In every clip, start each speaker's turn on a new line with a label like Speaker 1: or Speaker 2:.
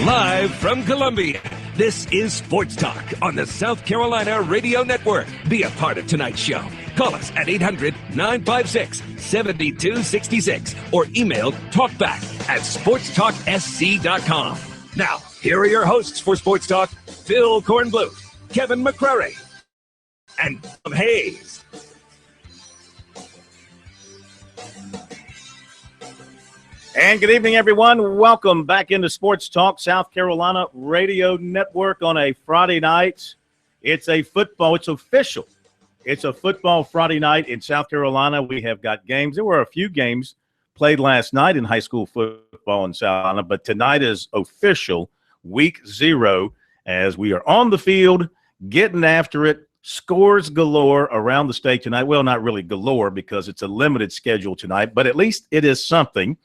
Speaker 1: Live from Columbia, this is Sports Talk on the South Carolina Radio Network. Be a part of tonight's show. Call us at 800-956-7266 or email talkback@sportstalksc.com. Now, here are your hosts for Sports Talk, Phil Kornbluth, Kevin McCrary, and Tom Hayes.
Speaker 2: And good evening, everyone. Welcome back into Sports Talk, South Carolina Radio Network on a Friday night. It's a football Friday night in South Carolina. We have got games. There were a few games played last night in high school football in South Carolina, but tonight is official, week 0, as we are on the field, getting after it. Scores galore around the state tonight. Well, not really galore because it's a limited schedule tonight, but at least it is something.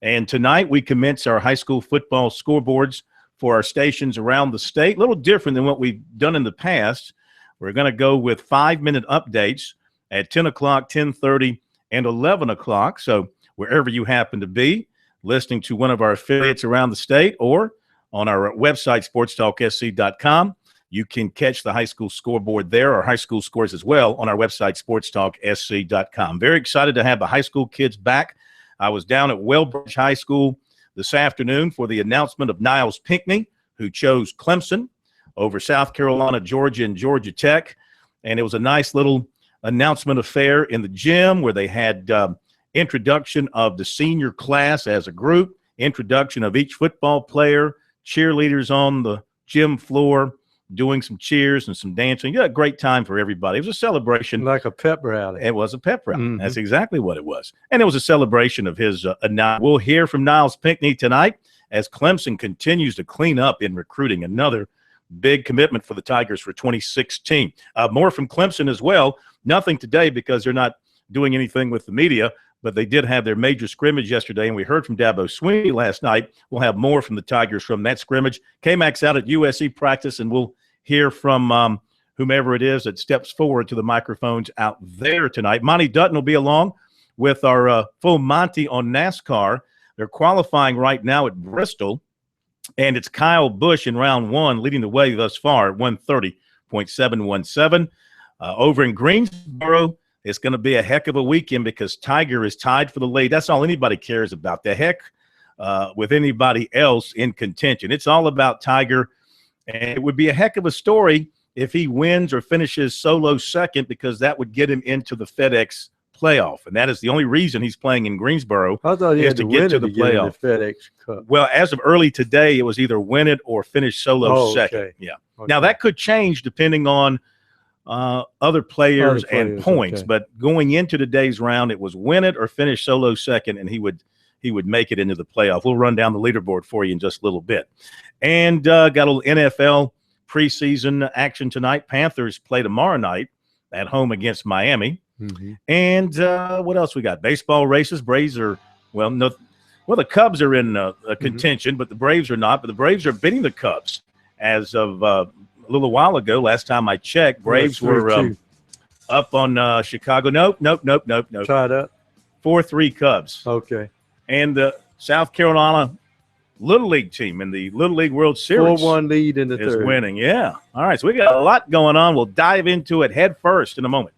Speaker 2: And tonight we commence our high school football scoreboards for our stations around the state. A little different than what we've done in the past. We're going to go with 5-minute updates at 10 o'clock, 10:30, and 11 o'clock. So wherever you happen to be, listening to one of our affiliates around the state or on our website, sportstalksc.com, you can catch the high school scoreboard there, or high school scores as well, on our website, sportstalksc.com. Very excited to have the high school kids back. I was down at Wellbridge High School this afternoon for the announcement of Niles Pinckney, who chose Clemson over South Carolina, Georgia, and Georgia Tech. And it was a nice little announcement affair in the gym where they had introduction of the senior class as a group, introduction of each football player, cheerleaders on the gym floor, doing some cheers and some dancing. Yeah, a great time for everybody. It was a celebration.
Speaker 3: Like a pep rally.
Speaker 2: It was a pep rally. Mm-hmm. That's exactly what it was. And it was a celebration of his We'll hear from Niles Pinckney tonight as Clemson continues to clean up in recruiting. Another big commitment for the Tigers for 2016. More from Clemson as well. Nothing today because they're not doing anything with the media, but they did have their major scrimmage yesterday, and we heard from Dabo Sweeney last night. We'll have more from the Tigers from that scrimmage. K-Mac's out at USC practice, and we'll hear from whomever it is that steps forward to the microphones out there tonight. Monty Dutton will be along with our full Monty on NASCAR. They're qualifying right now at Bristol, and it's Kyle Busch in round 1 leading the way thus far at 130.717. Over in Greensboro, it's going to be a heck of a weekend because Tiger is tied for the lead. That's all anybody cares about. The heck with anybody else in contention. It's all about Tiger. And it would be a heck of a story if he wins or finishes solo second, because that would get him into the FedEx playoff. And that is the only reason he's playing in Greensboro.
Speaker 3: I thought he had to get to the playoff. The FedEx Cup.
Speaker 2: Well, as of early today, it was either win it or finish solo second.
Speaker 3: Okay.
Speaker 2: Yeah.
Speaker 3: Okay.
Speaker 2: Now, that could change depending on other players and points. Okay. But going into today's round, it was win it or finish solo second, and he would make it into the playoff. We'll run down the leaderboard for you in just a little bit. And got a little NFL preseason action tonight. Panthers play tomorrow night at home against Miami. Mm-hmm. And what else we got? Baseball races. Braves are, the Cubs are in contention, but the Braves are not. But the Braves are beating the Cubs as of a little while ago. Last time I checked, Braves were up on Chicago. Nope.
Speaker 3: Tied up.
Speaker 2: 4-3 Cubs.
Speaker 3: Okay.
Speaker 2: And the South Carolina Little League team in the Little League World Series
Speaker 3: 4-1 lead in the
Speaker 2: is
Speaker 3: third.
Speaker 2: Winning. Yeah. All right. So we got a lot going on. We'll dive into it head first in a moment.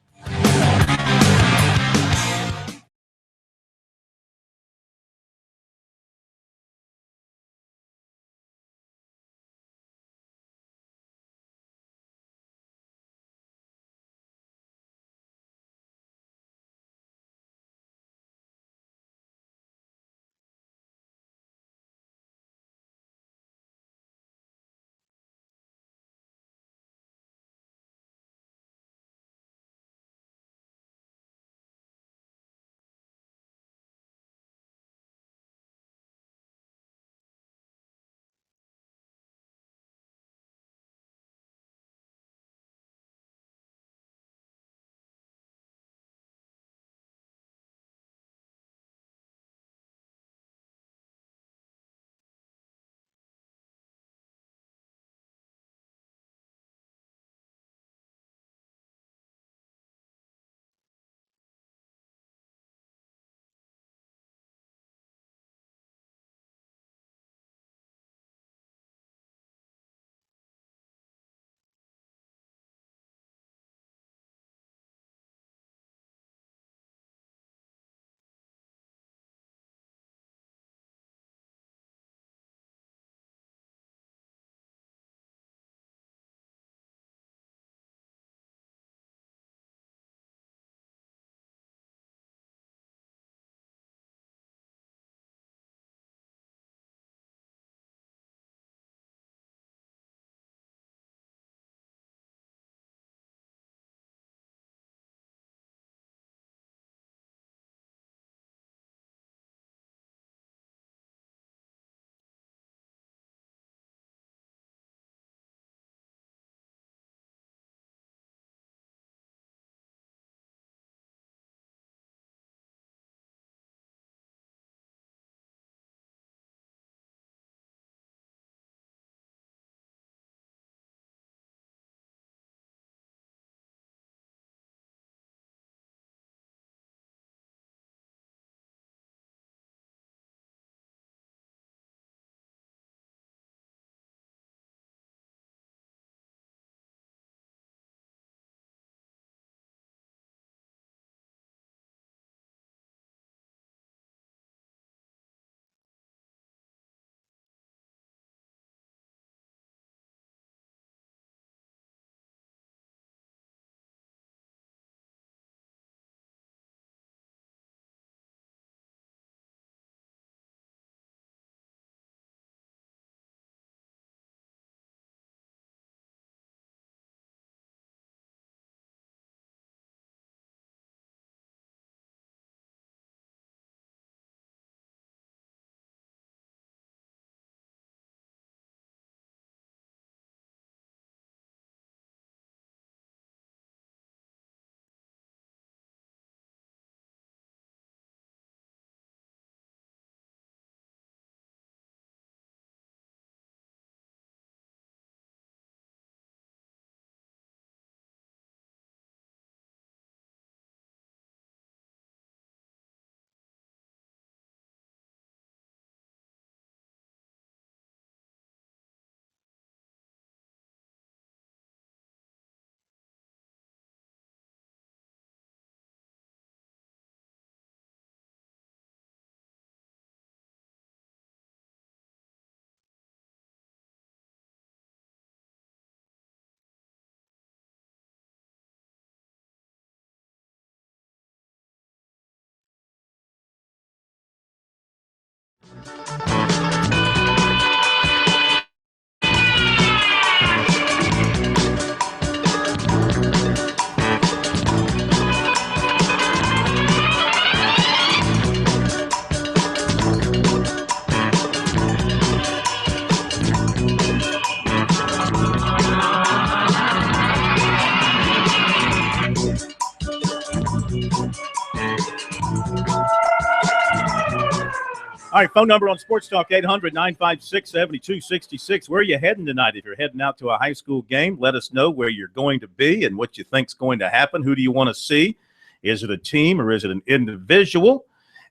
Speaker 2: All right, phone number on Sports Talk, 800-956-7266. Where are you heading tonight? If you're heading out to a high school game, let us know where you're going to be and what you think's going to happen. Who do you want to see? Is it a team or is it an individual?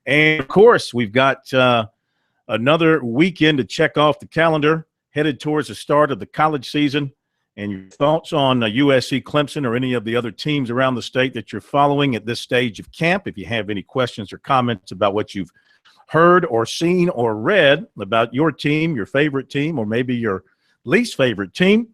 Speaker 2: And, of course, we've got another weekend to check off the calendar, headed towards the start of the college season. And your thoughts on USC, Clemson, or any of the other teams around the state that you're following at this stage of camp. If you have any questions or comments about what you've heard or seen or read about your team, your favorite team, or maybe your least favorite team,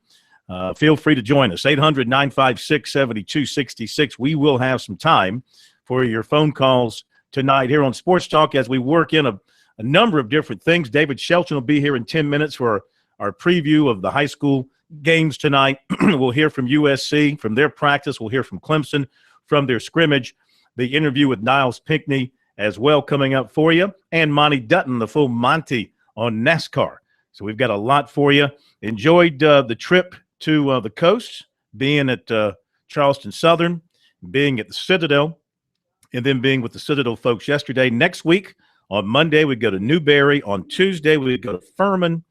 Speaker 2: feel free to join us. 800-956-7266. We will have some time for your phone calls tonight here on Sports Talk as we work in a number of different things. David Shelton will be here in 10 minutes for our preview of the high school games tonight. We'll hear from USC, from their practice. We'll hear from Clemson, from their scrimmage. The interview with Niles Pinckney as well coming up for you. And Monty Dutton, the full Monty on NASCAR. So we've got a lot for you. Enjoyed the trip to the coast, being at Charleston Southern, being at the Citadel, and then being with the Citadel folks yesterday. Next week, on Monday, we go to Newberry. On Tuesday, we go to Furman.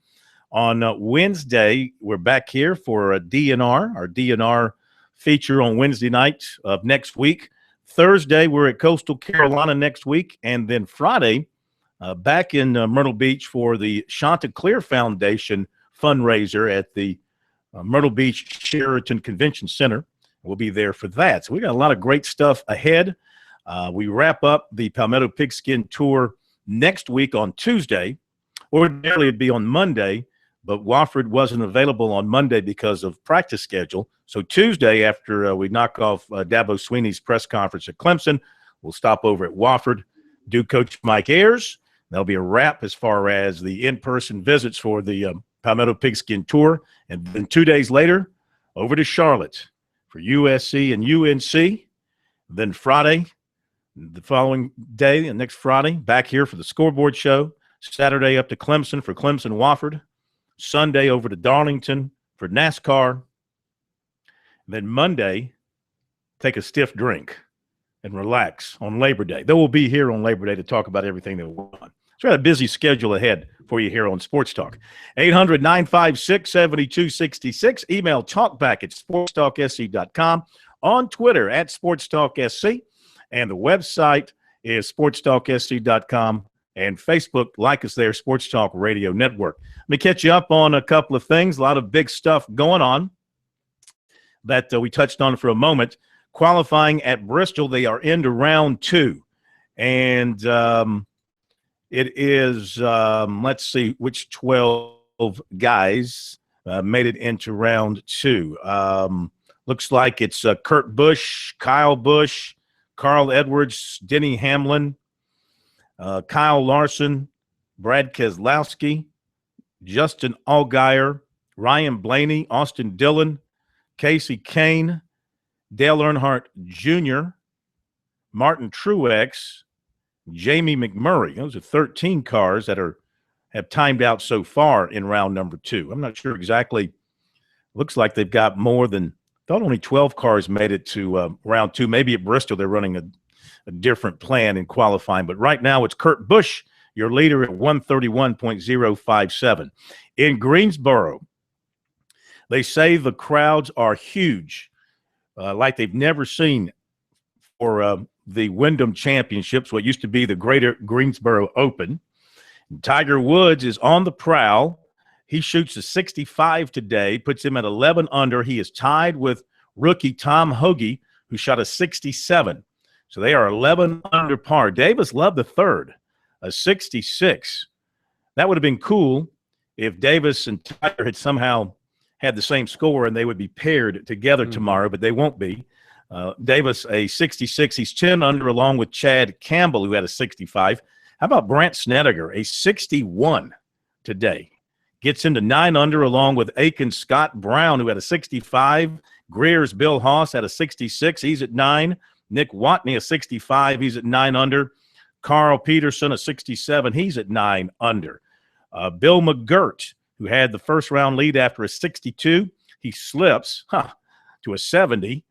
Speaker 2: On Wednesday, we're back here for a DNR, our DNR feature on Wednesday night of next week. Thursday, we're at Coastal Carolina next week. And then Friday, back in Myrtle Beach for the Chanticleer Foundation fundraiser at the Myrtle Beach Sheraton Convention Center. We'll be there for that. So we got a lot of great stuff ahead. We wrap up the Palmetto Pigskin Tour next week on Tuesday. Ordinarily, it'd be on Monday, but Wofford wasn't available on Monday because of practice schedule. So Tuesday, after we knock off Dabo Sweeney's press conference at Clemson, we'll stop over at Wofford, do Coach Mike Ayers. That'll be a wrap as far as the in-person visits for the Palmetto Pigskin Tour. And then 2 days later, over to Charlotte for USC and UNC. Then Friday, the following day, and next Friday, back here for the scoreboard show. Saturday up to Clemson for Clemson Wofford. Sunday over to Darlington for NASCAR. Then Monday, take a stiff drink and relax on Labor Day. They will be here on Labor Day to talk about everything that we're on. So we got a busy schedule ahead for you here on Sports Talk. 800-956-7266. Email talkback at sportstalksc.com. On Twitter at sportstalksc. And the website is sportstalksc.com. And Facebook, like us there, Sports Talk Radio Network. Let me catch you up on a couple of things. A lot of big stuff going on that we touched on for a moment. Qualifying at Bristol, they are into round 2. And it is, let's see, which 12 guys made it into round 2. Looks like it's Kurt Busch, Kyle Busch, Carl Edwards, Denny Hamlin, Kyle Larson, Brad Keselowski, Justin Allgaier, Ryan Blaney, Austin Dillon, Casey Kane, Dale Earnhardt Jr., Martin Truex, Jamie McMurray. Those are 13 cars that have timed out so far in round number 2. I'm not sure exactly. Looks like they've got more than – thought only 12 cars made it to round 2. Maybe at Bristol they're running a different plan in qualifying. But right now it's Kurt Busch, your leader at 131.057. In Greensboro, they say the crowds are huge, like they've never seen for the Wyndham Championships, what used to be the Greater Greensboro Open. Tiger Woods is on the prowl. He shoots a 65 today, puts him at 11 under. He is tied with rookie Tom Hoge, who shot a 67. So they are 11 under par. Davis Love the third, a 66. That would have been cool if Davis and Tiger had somehow had the same score and they would be paired together tomorrow, but they won't be. Davis, a 66. He's 10 under along with Chad Campbell, who had a 65. How about Brandt Snedeker, a 61 today? Gets into 9 under along with Aiken Scott Brown, who had a 65. Greer's Bill Haas had a 66. He's at 9. Nick Watney, a 65. He's at 9 under. Carl Peterson, a 67. He's at 9 under. Bill McGirt, who had the first-round lead after a 62, he slips to a 70.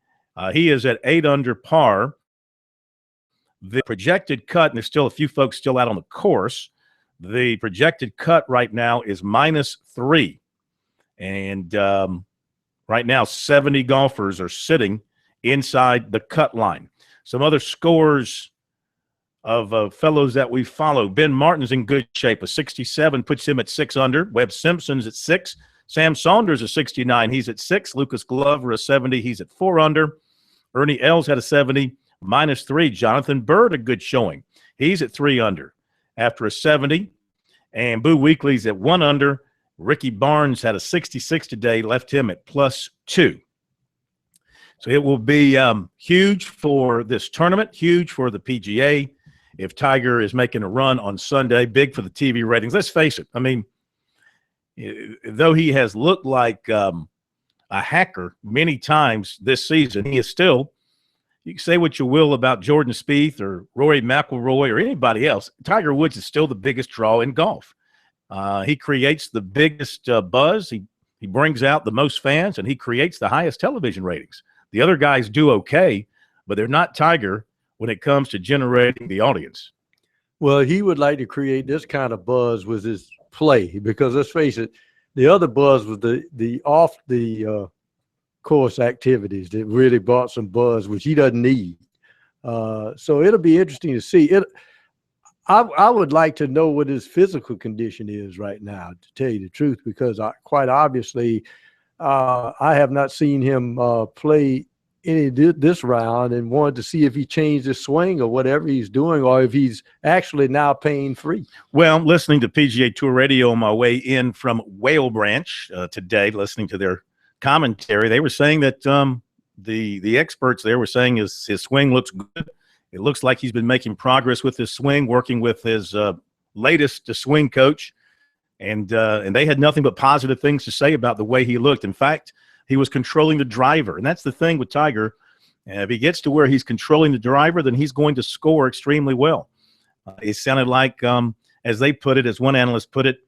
Speaker 2: He is at 8 under par. The projected cut, and there's still a few folks still out on the course, The projected cut right now is -3. And right now, 70 golfers are sitting inside the cut line. Some other scores of fellows that we follow. Ben Martin's in good shape. A 67 puts him at 6 under. Webb Simpson's at 6. Sam Saunders a 69. He's at 6. Lucas Glover a 70. He's at 4 under. Ernie Els had a 70, -3. Jonathan Bird a good showing. He's at 3 under after a 70. And Boo Weekley's at 1 under. Ricky Barnes had a 66 today, left him at +2. So it will be huge for this tournament, huge for the PGA. If Tiger is making a run on Sunday, big for the TV ratings. Let's face it. I mean, though he has looked like a hacker many times this season, he is still, you can say what you will about Jordan Spieth or Rory McIlroy or anybody else, Tiger Woods is still the biggest draw in golf. He creates the biggest buzz. He brings out the most fans, and he creates the highest television ratings. The other guys do okay, but they're not Tiger when it comes to generating the audience.
Speaker 3: Well, he would like to create this kind of buzz with his play because let's face it, the other buzz was the off the course activities that really brought some buzz, which he doesn't need. So it'll be interesting to see. I would like to know what his physical condition is right now, to tell you the truth, because quite obviously I have not seen him play any this round and wanted to see if he changed his swing or whatever he's doing or if he's actually now pain-free.
Speaker 2: Well, listening to PGA Tour Radio on my way in from Whale Branch today, listening to their commentary, they were saying that the experts there were saying his swing looks good. It looks like he's been making progress with his swing, working with his latest swing coach, and they had nothing but positive things to say about the way he looked. In fact, he was controlling the driver, and that's the thing with Tiger. If he gets to where he's controlling the driver, then he's going to score extremely well. It sounded like, as they put it, as one analyst put it,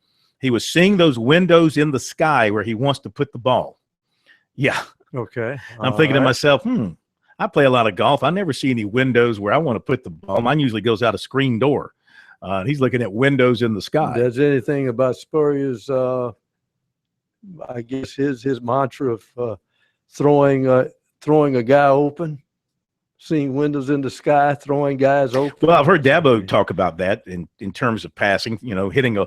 Speaker 2: he was seeing those windows in the sky where he wants to put the ball. Yeah.
Speaker 3: Okay.
Speaker 2: I'm thinking to myself, I play a lot of golf. I never see any windows where I want to put the ball. Mine usually goes out a screen door. He's looking at windows in the sky.
Speaker 3: Does anything about Spurrier's, I guess his mantra of throwing a guy open, seeing windows in the sky, throwing guys open?
Speaker 2: Well, I've heard Dabo talk about that in terms of passing, hitting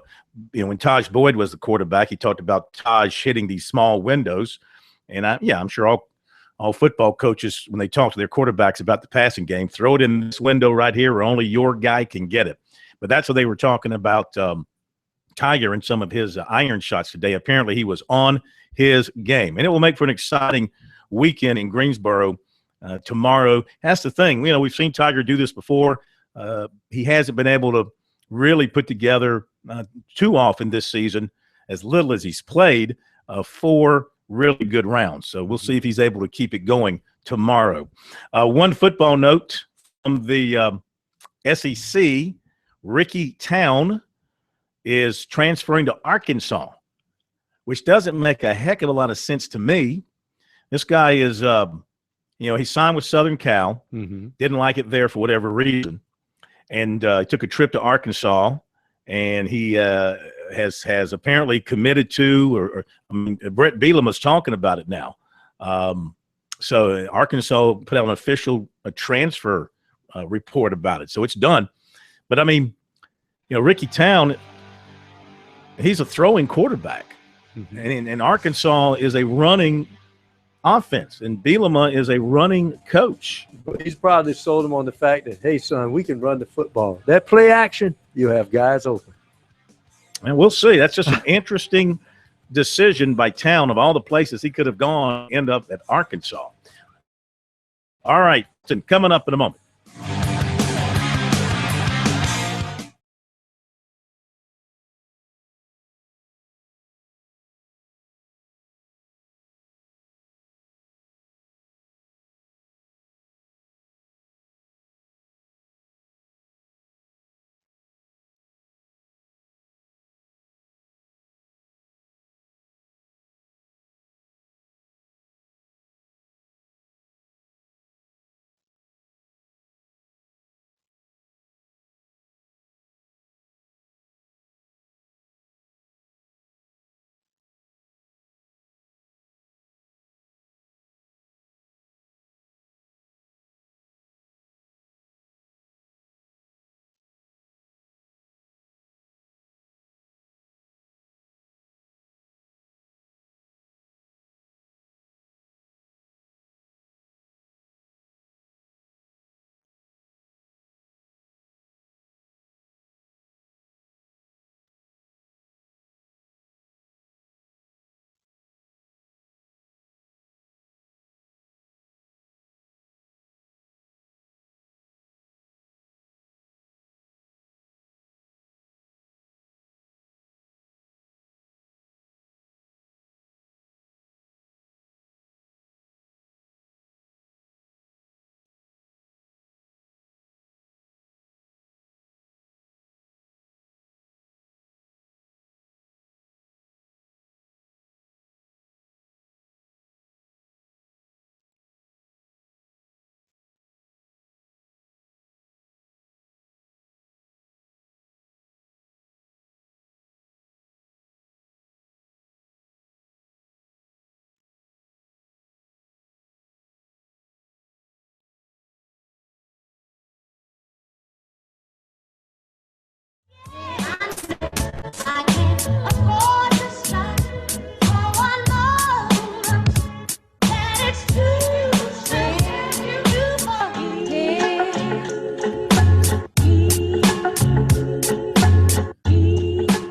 Speaker 2: when Taj Boyd was the quarterback, he talked about Taj hitting these small windows. And I'm sure all football coaches, when they talk to their quarterbacks about the passing game, throw it in this window right here where only your guy can get it. But that's what they were talking about Tiger and some of his iron shots today. Apparently he was on his game. And it will make for an exciting weekend in Greensboro tomorrow. That's the thing. We've seen Tiger do this before. He hasn't been able to really put together too often this season, as little as he's played, 4 really good rounds. So we'll see if he's able to keep it going tomorrow. One football note from the SEC, Ricky Town is transferring to Arkansas, which doesn't make a heck of a lot of sense to me. This guy is, he signed with Southern Cal, didn't like it there for whatever reason, and took a trip to Arkansas, and he has apparently committed to, Brett Bielema is talking about it now. So Arkansas put out an official transfer report about it. So it's done. But, Ricky Town, he's a throwing quarterback. And Arkansas is a running offense, and Bielema is a running coach.
Speaker 3: He's probably sold him on the fact that, hey, son, we can run the football. That play action, you have guys open.
Speaker 2: And we'll see. That's just an interesting decision by Town. Of all the places he could have gone, end up at Arkansas. All right, coming up in a moment.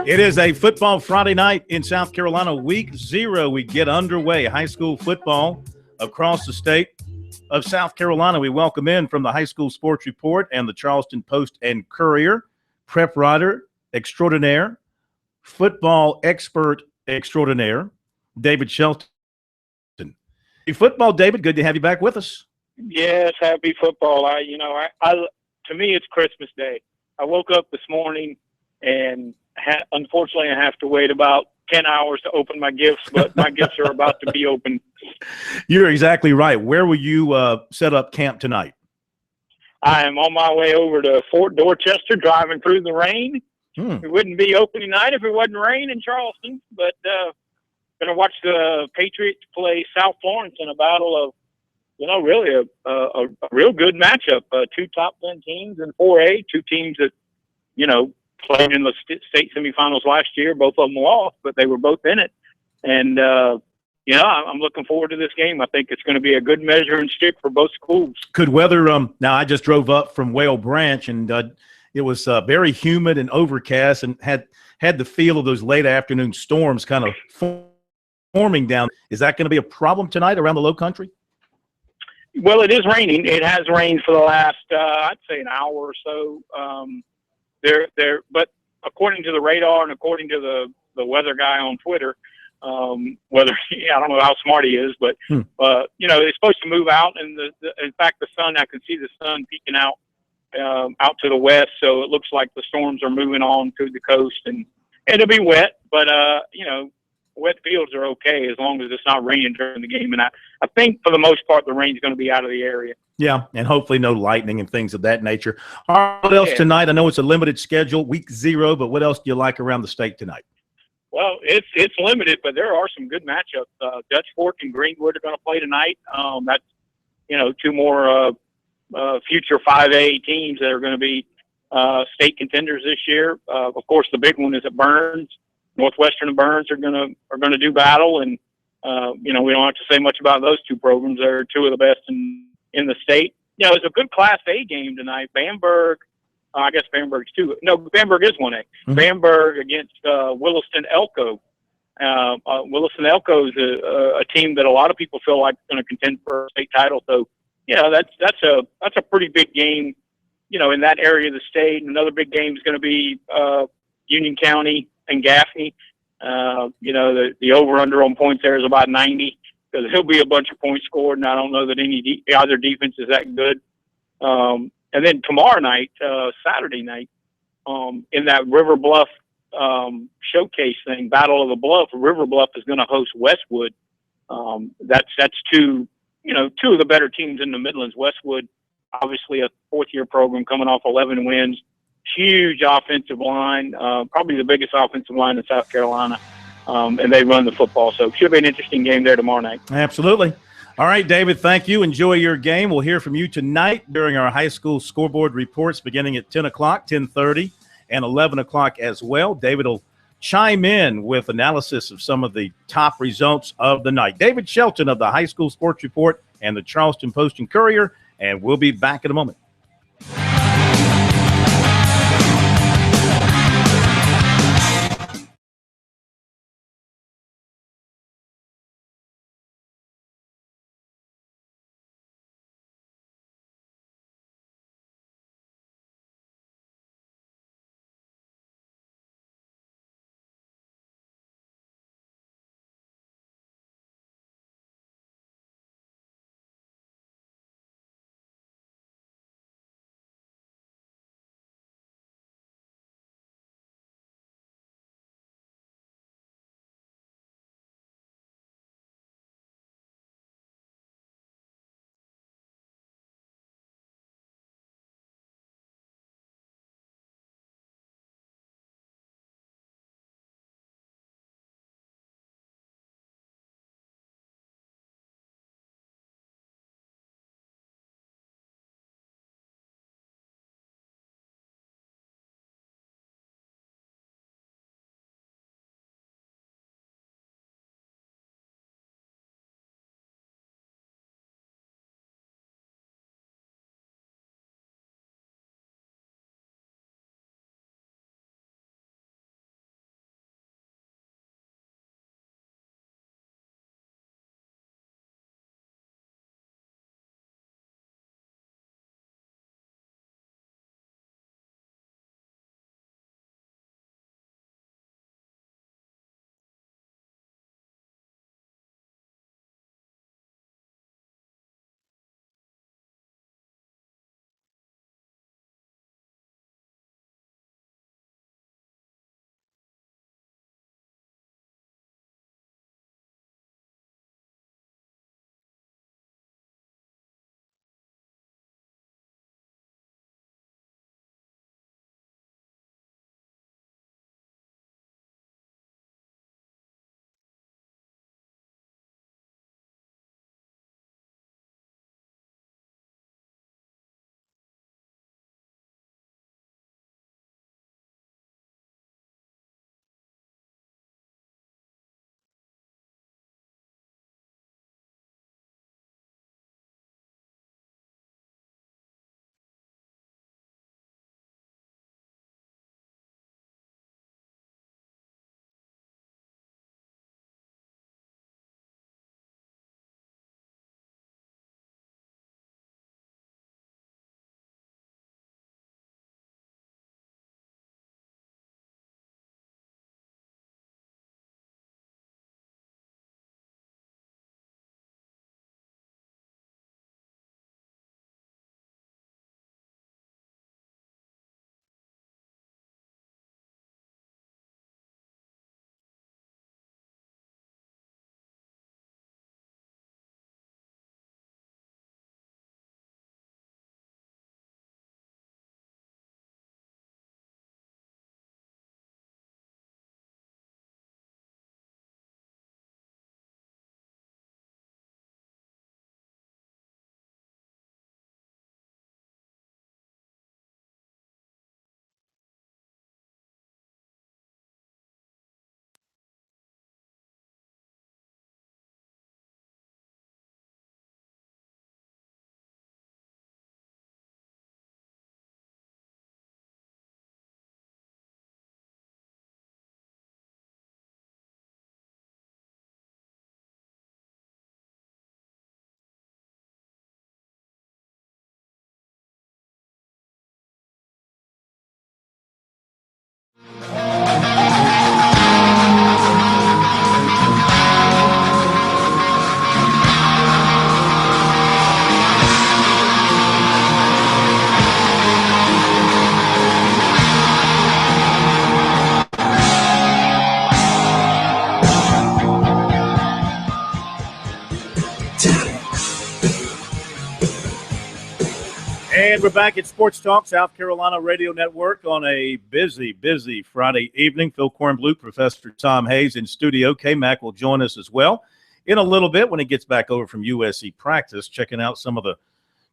Speaker 2: It is a football Friday night in South Carolina, week 0. We get underway. High school football across the state of South Carolina. We welcome in from the High School Sports Report and the Charleston Post and Courier, prep writer extraordinaire, football expert extraordinaire, David Shelton. Hey, football, David, good to have you back with us.
Speaker 4: Yes, happy football. To me, it's Christmas Day. I woke up this morning and unfortunately I have to wait about 10 hours to open my gifts, but my gifts are about to be opened.
Speaker 2: You're exactly right. Where will you set up camp tonight?
Speaker 4: I am on my way over to Fort Dorchester, driving through the rain. It wouldn't be opening night if it wasn't rain in Charleston, but going to watch the Patriots play South Florence in a battle of, really a real good matchup. 2 top 10 teams in 4A, 2 teams that, played in the state semifinals last year. Both of them lost, but they were both in it. And, I'm looking forward to this game. I think it's going to be a good measuring stick for both schools.
Speaker 2: Good weather. Now, I just drove up from Whale Branch, and it was very humid and overcast and had the feel of those late afternoon storms kind of forming down. Is that going to be a problem tonight around the Low Country?
Speaker 4: Well, it is raining. It has rained for the last, I'd say, an hour or so. But according to the radar and according to the weather guy on Twitter, I don't know how smart he is, but it's supposed to move out, and in fact, the sun, I can see the sun peeking out to the west, so it looks like the storms are moving on to the coast, and it'll be wet, but wet fields are okay as long as it's not raining during the game, and I think for the most part the rain's going to be out of the area. Yeah,
Speaker 2: and hopefully no lightning and things of that nature. All right, what else tonight? I know it's a limited schedule, week 0, but what else do you like around the state tonight?
Speaker 4: Well, it's limited, but there are some good matchups. Dutch Fork and Greenwood are going to play tonight. That's 2 more future 5A teams that are going to be state contenders this year. Of course, the big one is at Burns. Northwestern and Burns are going to do battle, and we don't have to say much about those 2 programs. They're 2 of the best in the state. It's a good Class A game tonight. Bamberg. I guess Bamberg's 2. No, Bamberg is 1A. Mm-hmm. Bamberg against Williston Elko. Williston Elko is a team that a lot of people feel like is going to contend for a state title. So, that's a pretty big game, in that area of the state. Another big game is going to be Union County and Gaffney. The over-under on points there is about 90 because there'll be a bunch of points scored, and I don't know that either defense is that good. And then tomorrow night, Saturday night, in that River Bluff showcase thing, Battle of the Bluff, River Bluff is going to host Westwood. That's 2 of the better teams in the Midlands. Westwood, obviously a 4th-year program coming off 11 wins. Huge offensive line, probably the biggest offensive line in South Carolina, and they run the football. So it should be an interesting game there tomorrow night.
Speaker 2: Absolutely. All right, David, thank you. Enjoy your game. We'll hear from you tonight during our high school scoreboard reports beginning at 10 o'clock, 10:30, and 11 o'clock as well. David will chime in with analysis of some of the top results of the night. David Shelton of the High School Sports Report and the Charleston Post and Courier, and we'll be back in a moment. And we're back at Sports Talk, South Carolina Radio Network on a busy, busy Friday evening. Phil Kornbluth, Professor Tom Hayes in studio. K-Mac will join us as well in a little bit when he gets back over from USC practice, checking out some of the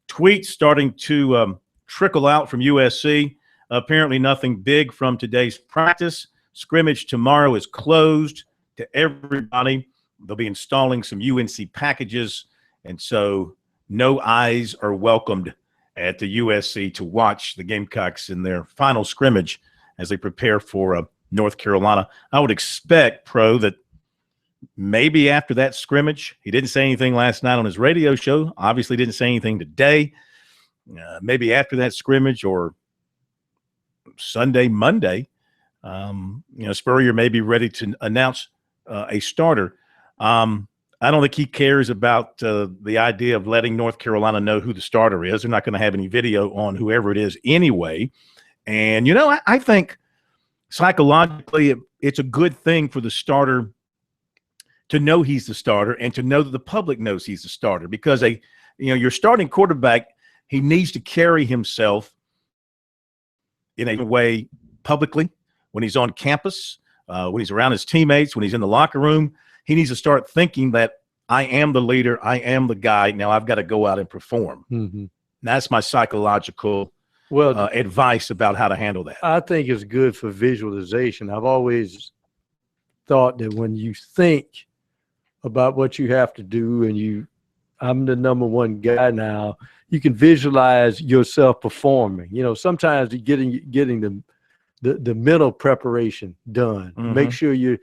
Speaker 2: tweets starting to trickle out from USC. Apparently nothing big from today's practice. Scrimmage tomorrow is closed to everybody. They'll be installing some UNC packages, and so no eyes are welcomed at the USC to watch the Gamecocks in their final scrimmage as they prepare for North Carolina. I would expect, Pro, that maybe after that scrimmage, he didn't say anything last night on his radio show, obviously didn't say anything today. Maybe after that scrimmage or Sunday, Monday, Spurrier may be ready to announce a starter. I don't think he cares about the idea of letting North Carolina know who the starter is. They're not going to have any video on whoever it is anyway. And, I think psychologically it's a good thing for the starter to know he's the starter and to know that the public knows he's the starter, because your starting quarterback, he needs to carry himself in a way publicly when he's on campus, when he's around his teammates, when he's in the locker room. He needs to start thinking that I am the leader, I am the guy. Now I've got to go out and perform. Mm-hmm. That's my psychological advice about how to handle that.
Speaker 3: I think it's good for visualization. I've always thought that when you think about what you have to do and I'm the number one guy now, you can visualize yourself performing. Sometimes getting the mental preparation done. Mm-hmm. Make sure you're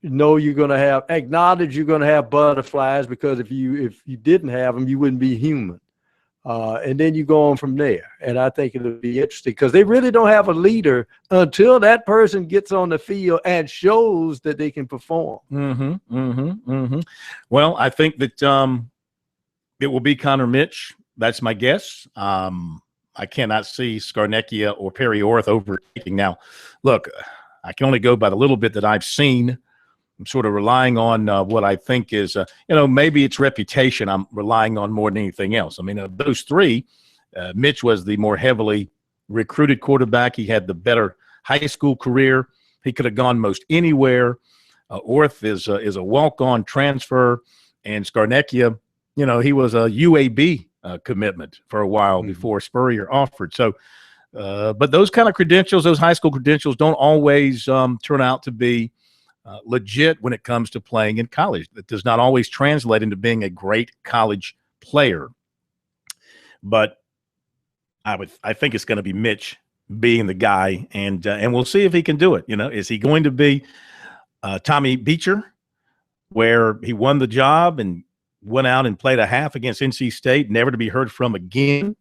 Speaker 3: going to acknowledge you're going to have butterflies, because if you didn't have them, you wouldn't be human. And then you go on from there. And I think it'll be interesting because they really don't have a leader until that person gets on the field and shows that they can perform.
Speaker 2: Mm-hmm, mm-hmm, mm-hmm. Well, I think that it will be Connor Mitch. That's my guess. I cannot see Scarnecchia or Perry Orth overtaking. Now, look, I can only go by the little bit that I've seen. I'm sort of relying on what I think is, maybe it's reputation I'm relying on more than anything else. I mean, of those three, Mitch was the more heavily recruited quarterback. He had the better high school career. He could have gone most anywhere. Orth is a walk-on transfer, and Scarnecchia, he was a UAB commitment for a while before Spurrier offered. So, but those kind of credentials, those high school credentials, don't always turn out to be legit when it comes to playing in college. That does not always translate into being a great college player. But I think it's going to be Mitch being the guy, and we'll see if he can do it. Is he going to be Tommy Beecher, where he won the job and went out and played a half against NC State, never to be heard from again?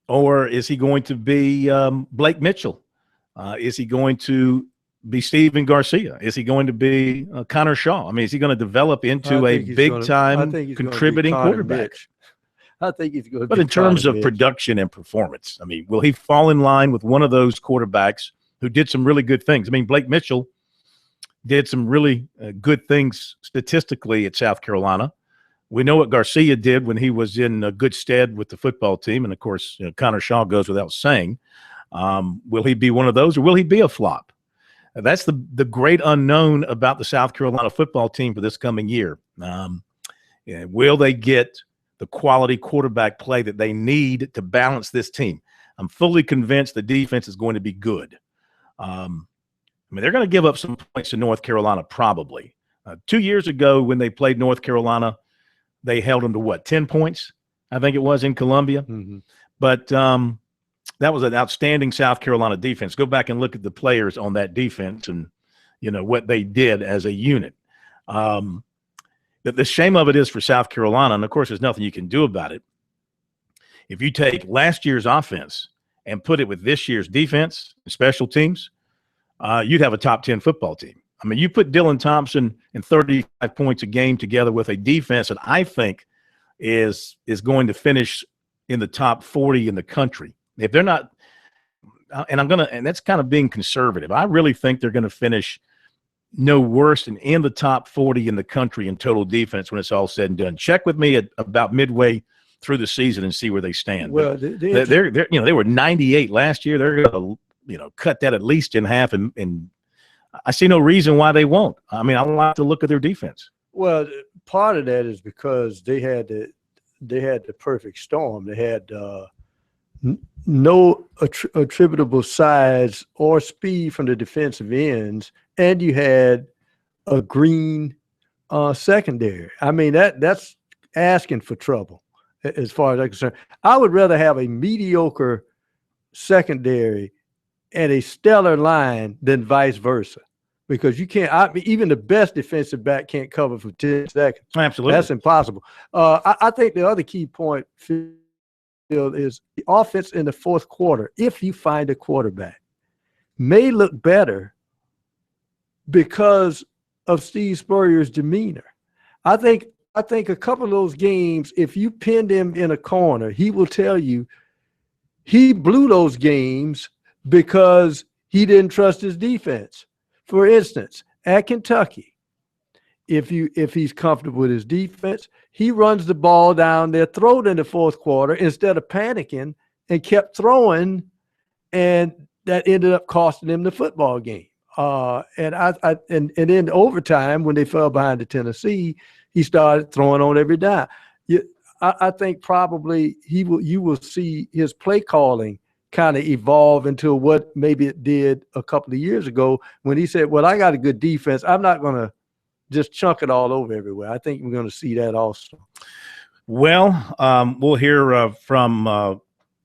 Speaker 2: Or is he going to be Blake Mitchell? Is he going to be Steven Garcia? Is he going to be Connor Shaw? I mean, is he going to develop into a big-time contributing quarterback?
Speaker 3: I think he's going to.
Speaker 2: But in terms of production and performance, I mean, will he fall in line with one of those quarterbacks who did some really good things? I mean, Blake Mitchell did some really good things statistically at South Carolina. We know what Garcia did when he was in good stead with the football team. And, of course, Connor Shaw goes without saying. Will he be one of those, or will he be a flop? That's the great unknown about the South Carolina football team for this coming year. Will they get the quality quarterback play that they need to balance this team? I'm fully convinced the defense is going to be good. They're going to give up some points to North Carolina probably. 2 years ago when they played North Carolina, they held them to 10 points, I think it was, in Columbia. Mm-hmm. But that was an outstanding South Carolina defense. Go back and look at the players on that defense and, what they did as a unit. The shame of it is for South Carolina, and, of course, there's nothing you can do about it. If you take last year's offense and put it with this year's defense and special teams, you'd have a top 10 football team. I mean, you put Dylan Thompson and 35 points a game together with a defense that I think is going to finish in the top 40 in the country. If they're not, and that's kind of being conservative. I really think they're going to finish no worse than in the top 40 in the country in total defense when it's all said and done. Check with me at about midway through the season and see where they stand.
Speaker 3: Well,
Speaker 2: they're they were 98 last year. They're going to cut that at least in half, and I see no reason why they won't. I mean, I like to look at their defense.
Speaker 3: Well, part of that is because they had the perfect storm. They had no attributable size or speed from the defensive ends, and you had a green secondary. I mean, that's asking for trouble as far as I'm concerned. I would rather have a mediocre secondary and a stellar line than vice versa, because you can't. Even the best defensive back can't cover for 10 seconds.
Speaker 2: Absolutely,
Speaker 3: that's impossible. I think the other key point, Phil, is the offense in the fourth quarter, if you find a quarterback, may look better because of Steve Spurrier's demeanor. I think a couple of those games, if you pinned him in a corner, he will tell you he blew those games because he didn't trust his defense. For instance, at Kentucky, if he's comfortable with his defense, he runs the ball down there, throw it in the fourth quarter instead of panicking, and kept throwing, and that ended up costing him the football game. And then overtime, when they fell behind to Tennessee, he started throwing on every dime. I think probably you will see his play calling kind of evolve into what maybe it did a couple of years ago when he said, well, I got a good defense. I'm not going to just chunk it all over everywhere. I think we're going to see that also.
Speaker 2: Well, we'll hear from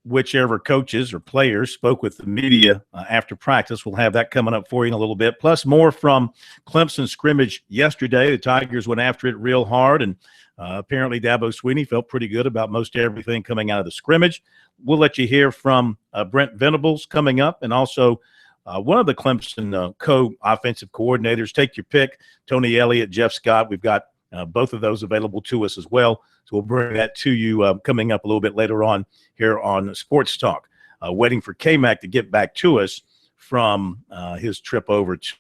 Speaker 2: whichever coaches or players spoke with the media after practice. We'll have that coming up for you in a little bit, plus more from Clemson scrimmage yesterday. The Tigers went after it real hard, and apparently Dabo Swinney felt pretty good about most everything coming out of the scrimmage. We'll let you hear from Brent Venables coming up, and also one of the Clemson co-offensive coordinators. Take your pick, Tony Elliott, Jeff Scott. We've got both of those available to us as well. So we'll bring that to you coming up a little bit later on here on Sports Talk. Waiting for K-Mac to get back to us from his trip over to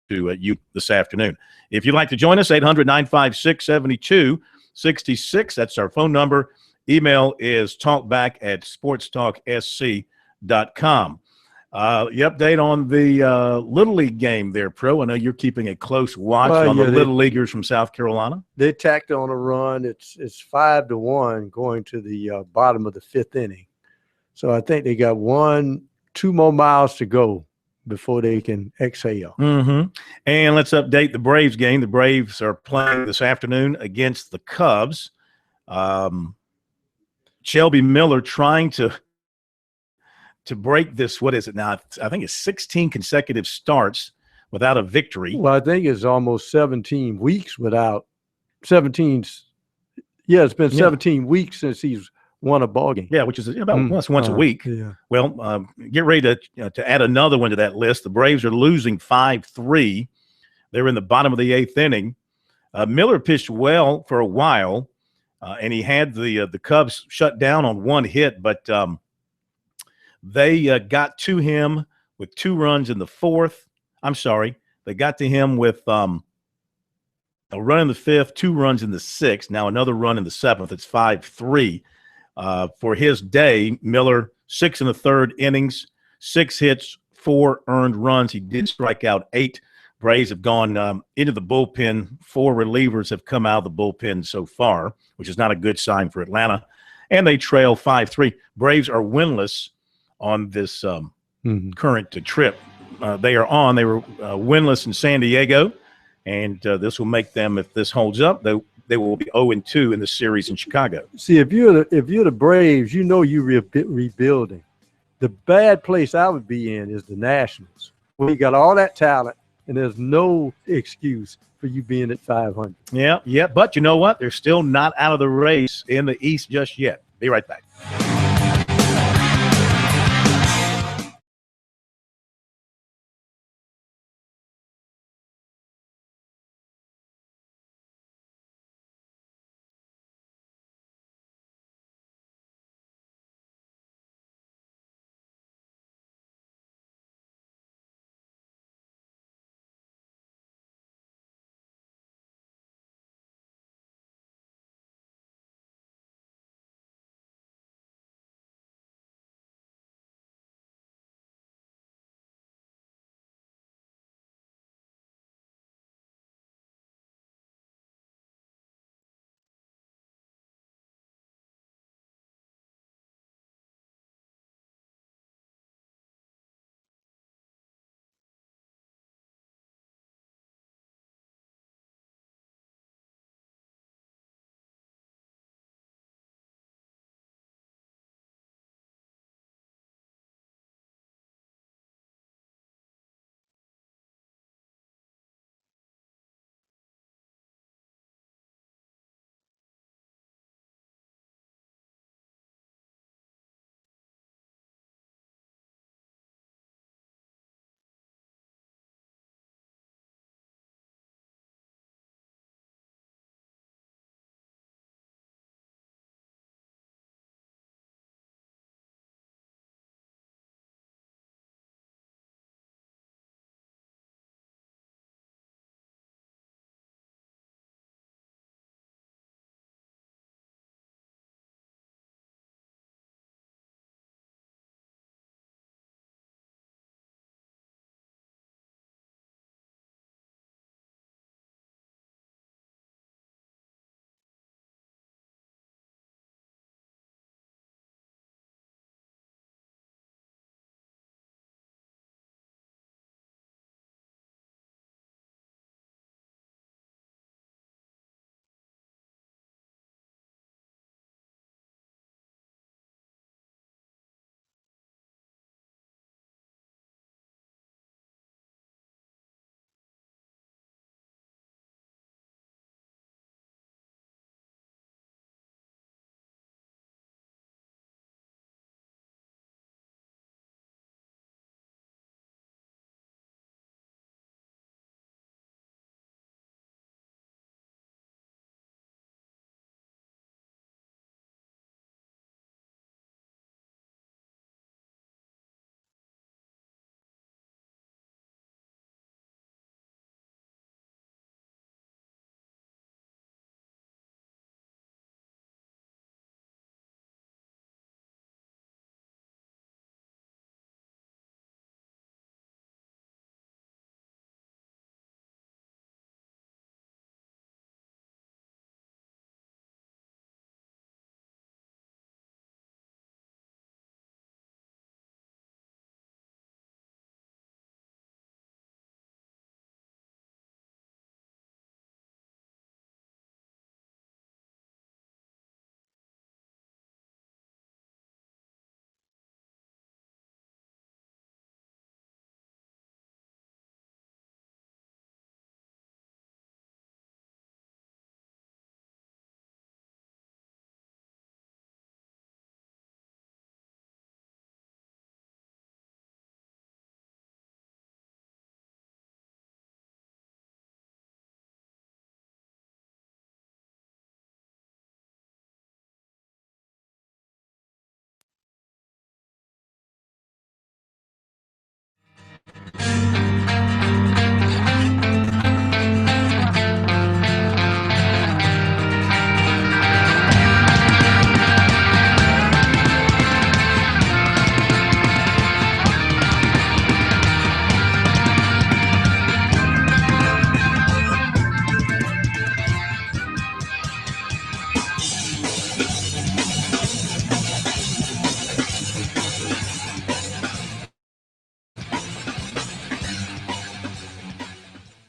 Speaker 2: you this afternoon. If you'd like to join us, 800-956-7266. That's our phone number. Email is talkback@sportstalksc.com. The update on the Little League game there, Pro. I know you're keeping a close watch on the Little Leaguers from South Carolina.
Speaker 3: They tacked on a run. It's 5-1 going to the bottom of the fifth inning. So I think they got 2 more miles to go before they can exhale.
Speaker 2: Mm-hmm. And let's update the Braves game. The Braves are playing this afternoon against the Cubs. Shelby Miller trying to break this, what is it now? I think it's 16 consecutive starts without a victory.
Speaker 3: Well, I think it's almost 17 weeks without 17. Yeah, it's been 17 weeks since he's won a ball game.
Speaker 2: Yeah, which is about once a week.
Speaker 3: Yeah.
Speaker 2: Well, get ready to add another one to that list. The Braves are losing 5-3. They're in the bottom of the eighth inning. Miller pitched well for a while, and he had the Cubs shut down on one hit, but they got to him with 2 runs in the fourth. I'm sorry. They got to him with a run in the fifth, 2 runs in the sixth, now another run in the seventh. It's 5-3. For his day, Miller, 6 in the third innings, 6 hits, 4 earned runs. He did strike out 8. Braves have gone into the bullpen. 4 relievers have come out of the bullpen so far, which is not a good sign for Atlanta. And they trail 5-3. Braves are winless on this current trip they were winless in San Diego, and this will make them, if this holds up, they will be 0-2 in the series in Chicago.
Speaker 3: See, if you're the Braves, you know you're rebuilding. The bad place I would be in is the Nationals, where you got all that talent, and there's no excuse for you being at 500.
Speaker 2: Yeah, but you know what? They're still not out of the race in the East just yet. Be right back.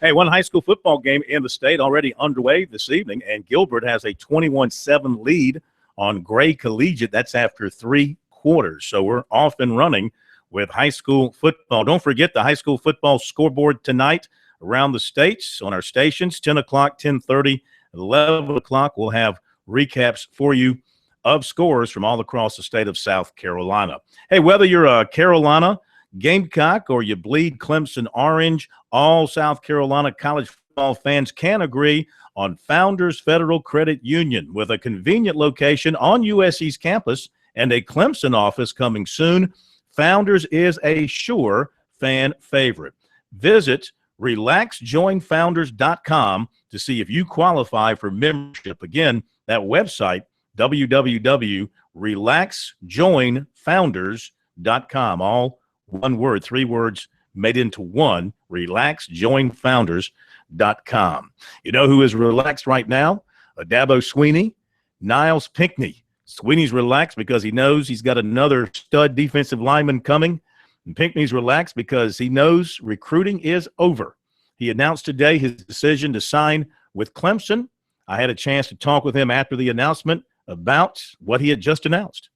Speaker 2: Hey, one high school football game in the state already underway this evening, and Gilbert has a 21-7 lead on Gray Collegiate. That's after 3 quarters. So we're off and running with high school football. Don't forget the high school football scoreboard tonight around the states on our stations, 10 o'clock, 10:30, 11 o'clock. We'll have recaps for you of scores from all across the state of South Carolina. Hey, whether you're a Carolina Gamecock or you bleed Clemson orange, all South Carolina college football fans can agree on Founders Federal Credit Union with a convenient location on USC's campus and a Clemson office coming soon. Founders is a sure fan favorite. Visit relaxjoinfounders.com to see if you qualify for membership. Again, that website, www.relaxjoinfounders.com. All one word, 3 words made into one, relaxjoinfounders.com. You know who is relaxed right now? Dabo Swinney, Niles Pinckney. Sweeney's relaxed because he knows he's got another stud defensive lineman coming. And Pinckney's relaxed because he knows recruiting is over. He announced today his decision to sign with Clemson. I had a chance to talk with him after the announcement about what he had just announced.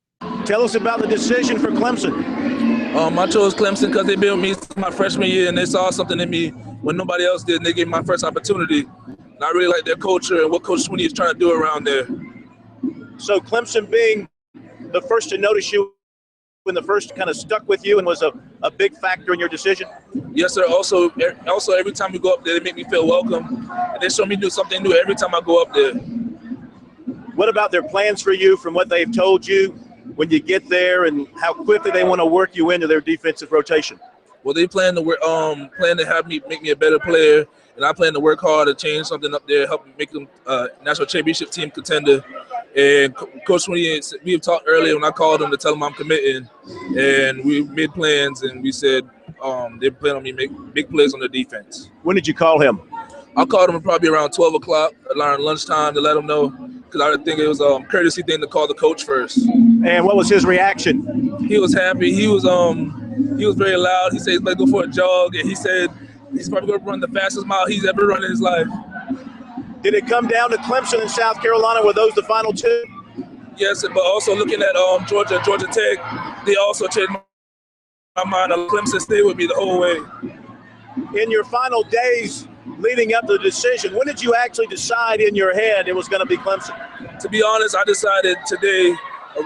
Speaker 5: Tell us about the decision for Clemson.
Speaker 6: I chose Clemson because they built me my freshman year, and they saw something in me when nobody else did, and they gave me my first opportunity. And I really like their culture and what Coach Swinney is trying to do around there.
Speaker 5: So Clemson being the first to notice you and the first kind of stuck with you and was a big factor in your decision?
Speaker 6: Yes, sir. Also, every time we go up there, they make me feel welcome. And they show me do something new every time I go up there.
Speaker 5: What about their plans for you from what they've told you when you get there and how quickly they want to work you into their defensive rotation?
Speaker 6: Well, they plan to have me make me a better player, and I plan to work hard to change something up there, help make them national championship team contender. And Coach Swinney, we have talked earlier when I called him to tell him I'm committing, and we made plans, and we said they plan on me make big plays on the defense.
Speaker 5: When did you call him?
Speaker 6: I called him probably around 12 o'clock, around lunchtime, to let him know, because I think it was a courtesy thing to call the coach first.
Speaker 5: And what was his reaction?
Speaker 6: He was happy. He was very loud. He said he's going to go for a jog, and he said he's probably going to run the fastest mile he's ever run in his life.
Speaker 5: Did it come down to Clemson and South Carolina? Were those the final 2?
Speaker 6: Yes, but also looking at Georgia Tech, they also changed my mind. Clemson stayed with me the whole way.
Speaker 5: In your final days leading up to the decision, when did you actually decide in your head it was going to be Clemson?
Speaker 6: To be honest, I decided today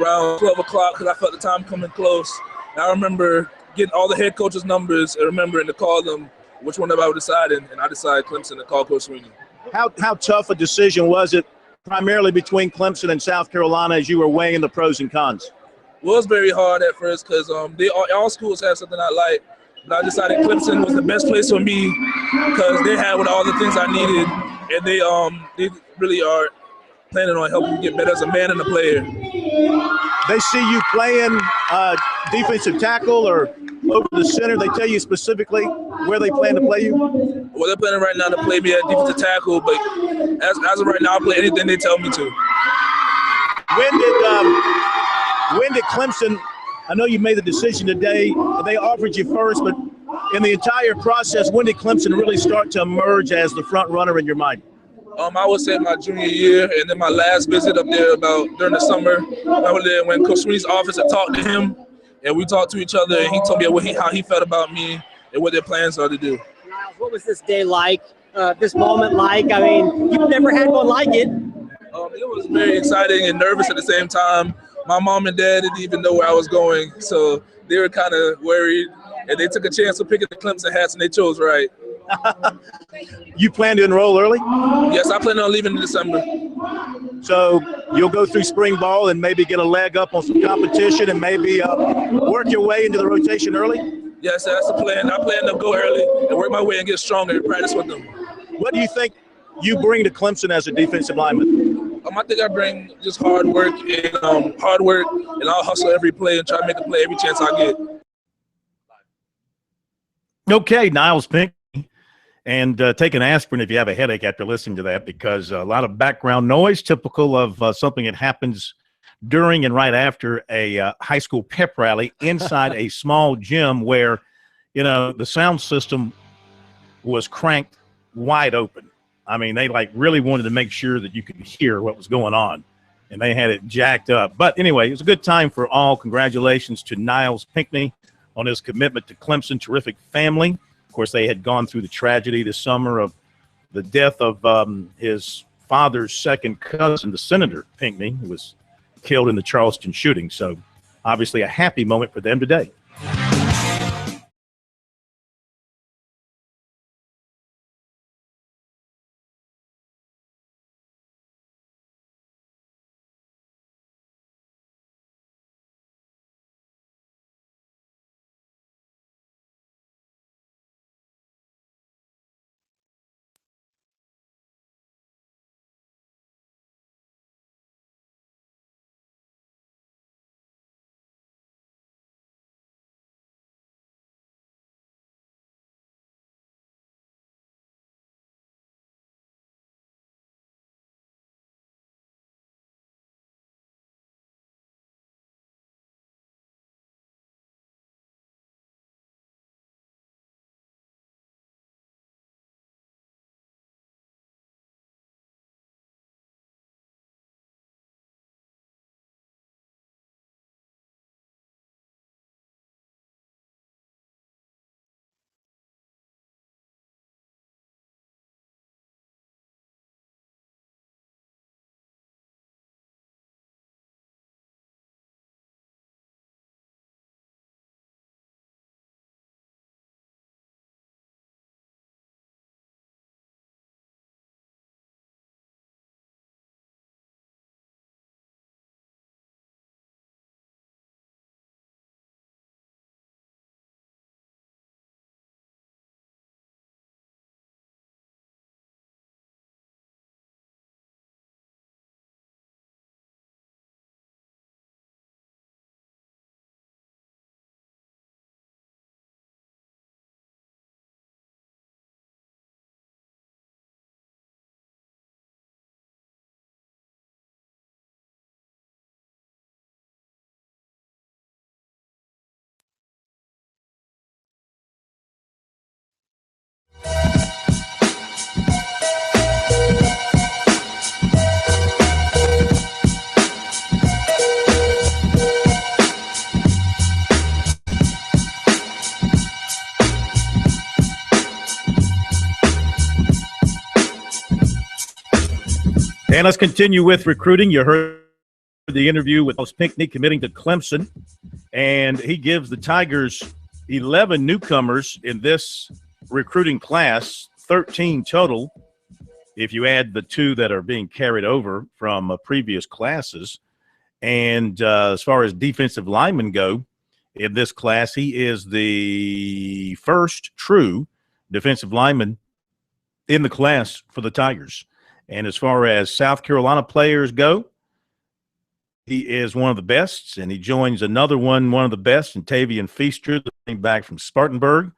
Speaker 6: around 12 o'clock because I felt the time coming close. And I remember getting all the head coaches' numbers and remembering to call them which one I would decide, and I decided Clemson to call Coach Swinney.
Speaker 5: How tough a decision was it, primarily between Clemson and South Carolina, as you were weighing the pros and cons?
Speaker 6: Well, it was very hard at first because all schools have something I like. But I decided Clemson was the best place for me because they had all the things I needed, and they really are planning on helping me get better as a man and a player.
Speaker 5: They see you playing defensive tackle or over the center. They tell you specifically where they plan to play you?
Speaker 6: Well, they're planning right now to play me at defensive tackle, but as of right now, I'll play anything they tell me to.
Speaker 5: When did Clemson, I know you made the decision today, they offered you first, but in the entire process, when did Clemson really start to emerge as the front runner in your mind?
Speaker 6: I would say my junior year, and then my last visit up there during the summer. I was there when Coach Swinney's office had talked to him, and we talked to each other, and he told me how he felt about me and what their plans are to do.
Speaker 7: Niles, what was this day like, this moment like? I mean, you've never had one like it.
Speaker 6: It was very exciting and nervous at the same time. My mom and dad didn't even know where I was going, so they were kind of worried, and they took a chance of picking the Clemson hats, and they chose right.
Speaker 5: You plan to enroll early?
Speaker 6: Yes, I plan on leaving in December.
Speaker 5: So you'll go through spring ball and maybe get a leg up on some competition and maybe work your way into the rotation early?
Speaker 6: Yes, that's the plan. I plan to go early and work my way and get stronger and practice with them.
Speaker 5: What do you think you bring to Clemson as a defensive lineman?
Speaker 6: I think I bring just hard work, and I'll hustle every play and try to make a play every chance I get.
Speaker 2: Okay, Niles Pinckney. And take an aspirin if you have a headache after listening to that, because a lot of background noise, typical of something that happens during and right after a high school pep rally inside a small gym where, the sound system was cranked wide open. I mean, they like really wanted to make sure that you could hear what was going on, and they had it jacked up. But anyway, it was a good time for all. Congratulations to Niles Pinckney on his commitment to Clemson. Terrific family. Of course, they had gone through the tragedy this summer of the death of his father's second cousin, the Senator Pinckney, who was killed in the Charleston shooting. So obviously a happy moment for them today. And let's continue with recruiting. You heard the interview with Niles Pinckney committing to Clemson, and he gives the Tigers 11 newcomers in this recruiting class, 13 total, if you add the 2 that are being carried over from previous classes. And as far as defensive linemen go in this class, he is the first true defensive lineman in the class for the Tigers. And as far as South Carolina players go, he is one of the best, and he joins another one of the best, in Tavian Feaster, the running back from Spartanburg.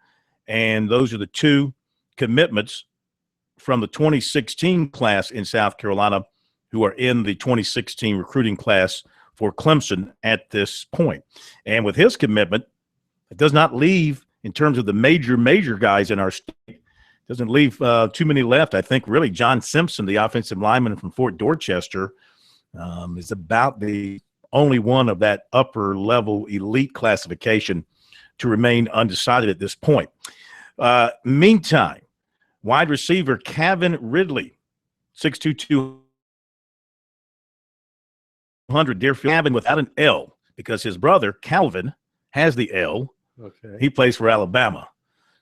Speaker 2: And those are the 2 commitments from the 2016 class in South Carolina who are in the 2016 recruiting class for Clemson at this point. And with his commitment, it does not leave, in terms of the major guys in our state, doesn't leave too many left. I think really John Simpson, the offensive lineman from Fort Dorchester, is about the only one of that upper level elite classification to remain undecided at this point. Meantime, wide receiver Kevin Ridley, 6'2", 200, Deerfield. Kevin without an L, because his brother Calvin has the L. Okay. He plays for Alabama.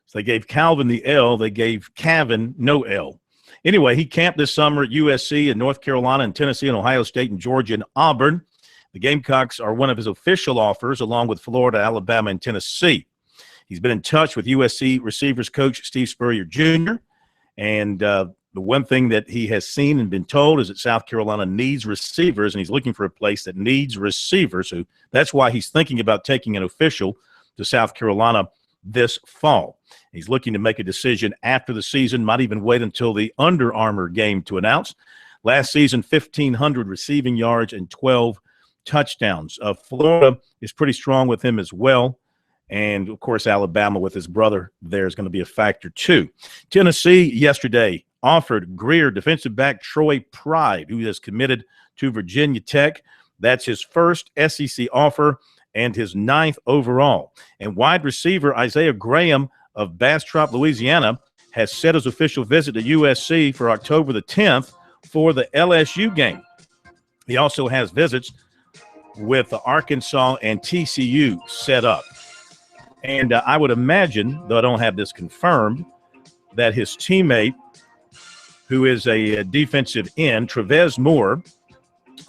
Speaker 2: So they gave Calvin the L. They gave Kevin no L. Anyway, he camped this summer at USC and North Carolina and Tennessee and Ohio State and Georgia and Auburn. The Gamecocks are one of his official offers, along with Florida, Alabama, and Tennessee. He's been in touch with USC receivers coach Steve Spurrier Jr., and the one thing that he has seen and been told is that South Carolina needs receivers, and he's looking for a place that needs receivers. So that's why he's thinking about taking an official to South Carolina this fall. He's looking to make a decision after the season, might even wait until the Under Armour game to announce. Last season, 1,500 receiving yards and 12 touchdowns. Florida is pretty strong with him as well. And, of course, Alabama with his brother there is going to be a factor, too. Tennessee yesterday offered Greer defensive back Troy Pride, who is committed to Virginia Tech. That's his first SEC offer and his 9th overall. And wide receiver Isaiah Graham of Bastrop, Louisiana, has set his official visit to USC for October the 10th for the LSU game. He also has visits with Arkansas and TCU set up. And I would imagine, though I don't have this confirmed, that his teammate, who is a defensive end, Trevez Moore,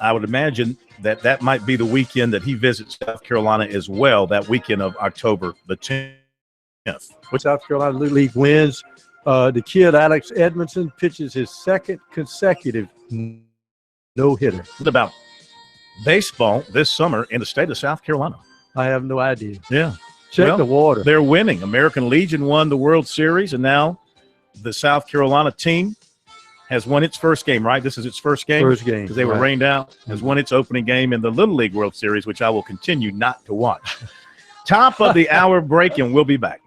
Speaker 2: I would imagine that might be the weekend that he visits South Carolina as well, that weekend of October the 10th.
Speaker 3: South Carolina League wins. The kid, Alex Edmondson, pitches his second consecutive no-hitter.
Speaker 2: What about baseball this summer in the state of South Carolina?
Speaker 3: I have no idea.
Speaker 2: Yeah.
Speaker 3: Check the water.
Speaker 2: They're winning. American Legion won the World Series, and now the South Carolina team has won its first game, right? This is its first game?
Speaker 3: First game.
Speaker 2: Because they were rained out. Has won its opening game in the Little League World Series, which I will continue not to watch. Top of the hour break, and we'll be back.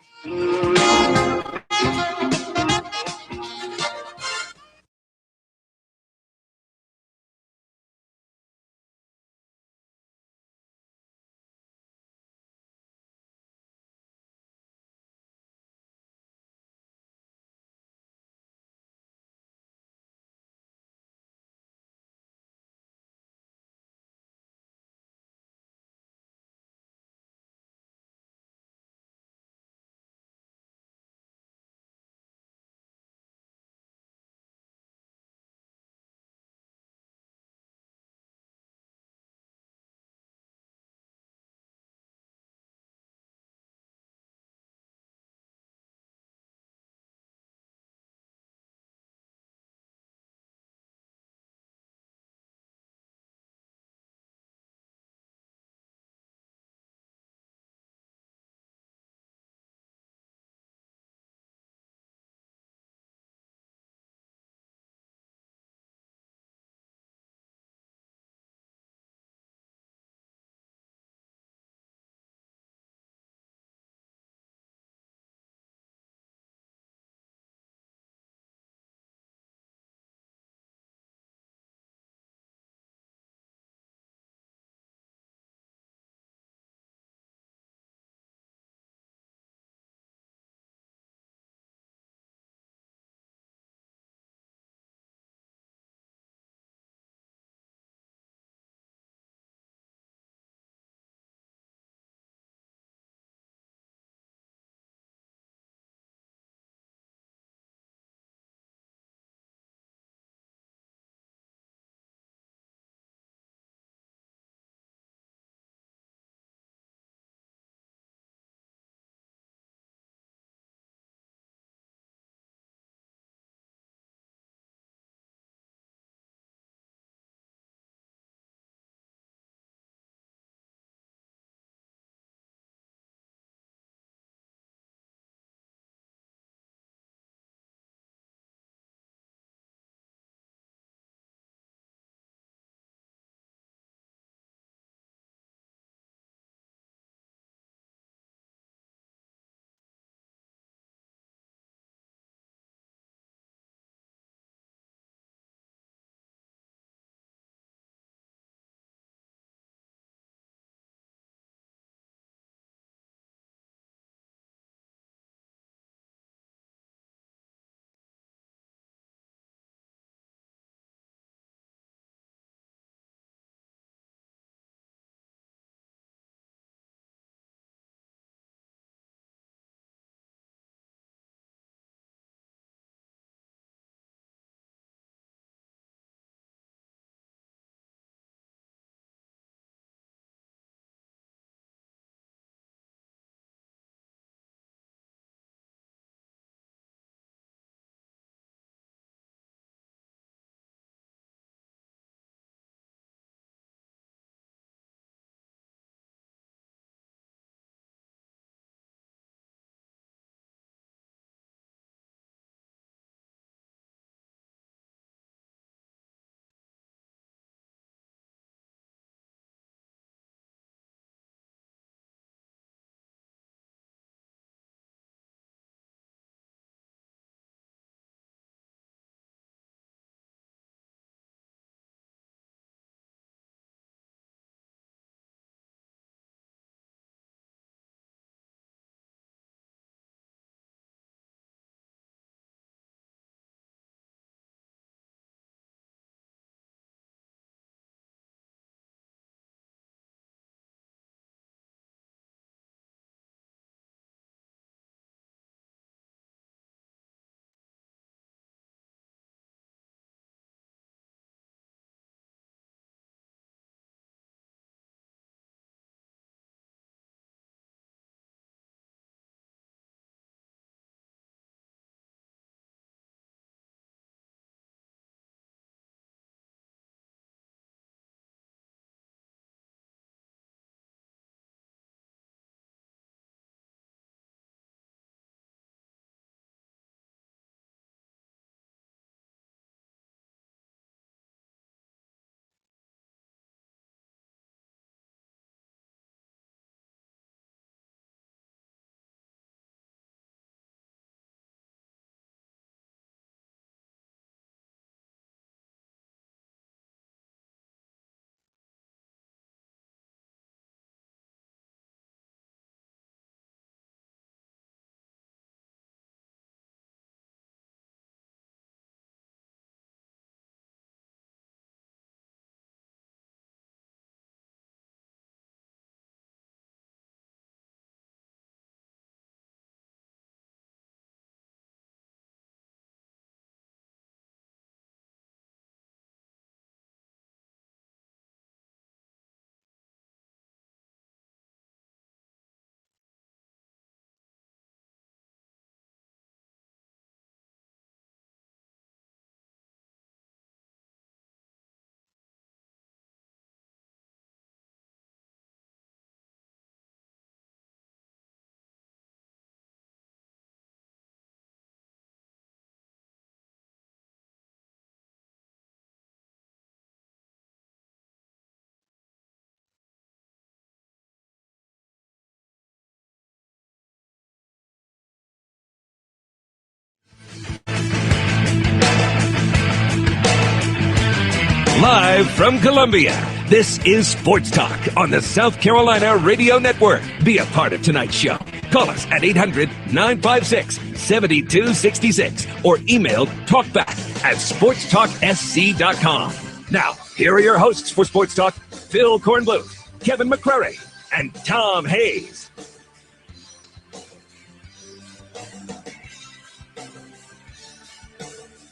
Speaker 1: Live from Columbia, this is Sports Talk on the South Carolina Radio Network. Be a part of tonight's show. Call us at 800-956-7266 or email talkback@sportstalksc.com. Now, here are your hosts for Sports Talk, Phil Kornbluth, Kevin McCrary, and Tom Hayes.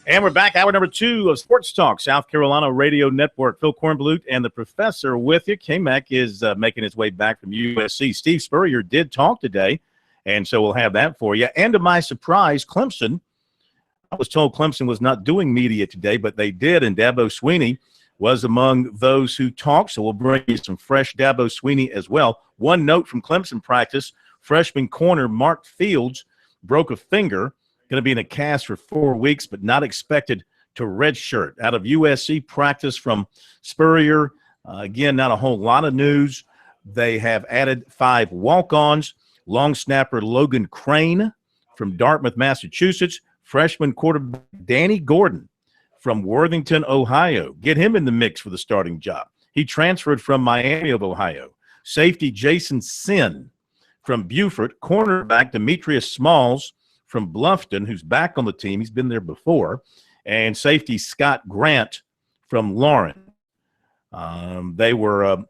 Speaker 2: And we're back, hour number 2 of Sports Talk, South Carolina Radio Network. Phil Kornbluth and the professor with you. K-Mac is making his way back from USC. Steve Spurrier did talk today, and so we'll have that for you. And to my surprise, Clemson, I was told Clemson was not doing media today, but they did, and Dabo Swinney was among those who talked, so we'll bring you some fresh Dabo Swinney as well. One note from Clemson practice, freshman corner Mark Fields broke a finger, going to be in a cast for 4 weeks, but not expected to redshirt. Out of USC practice from Spurrier, again, not a whole lot of news. They have added 5 walk-ons. Long snapper Logan Crane from Dartmouth, Massachusetts. Freshman quarterback Danny Gordon from Worthington, Ohio. Get him in the mix for the starting job. He transferred from Miami of Ohio. Safety Jason Sin from Beaufort. Cornerback Demetrius Smalls from Bluffton, who's back on the team. He's been there before. And safety Scott Grant from Lauren. They were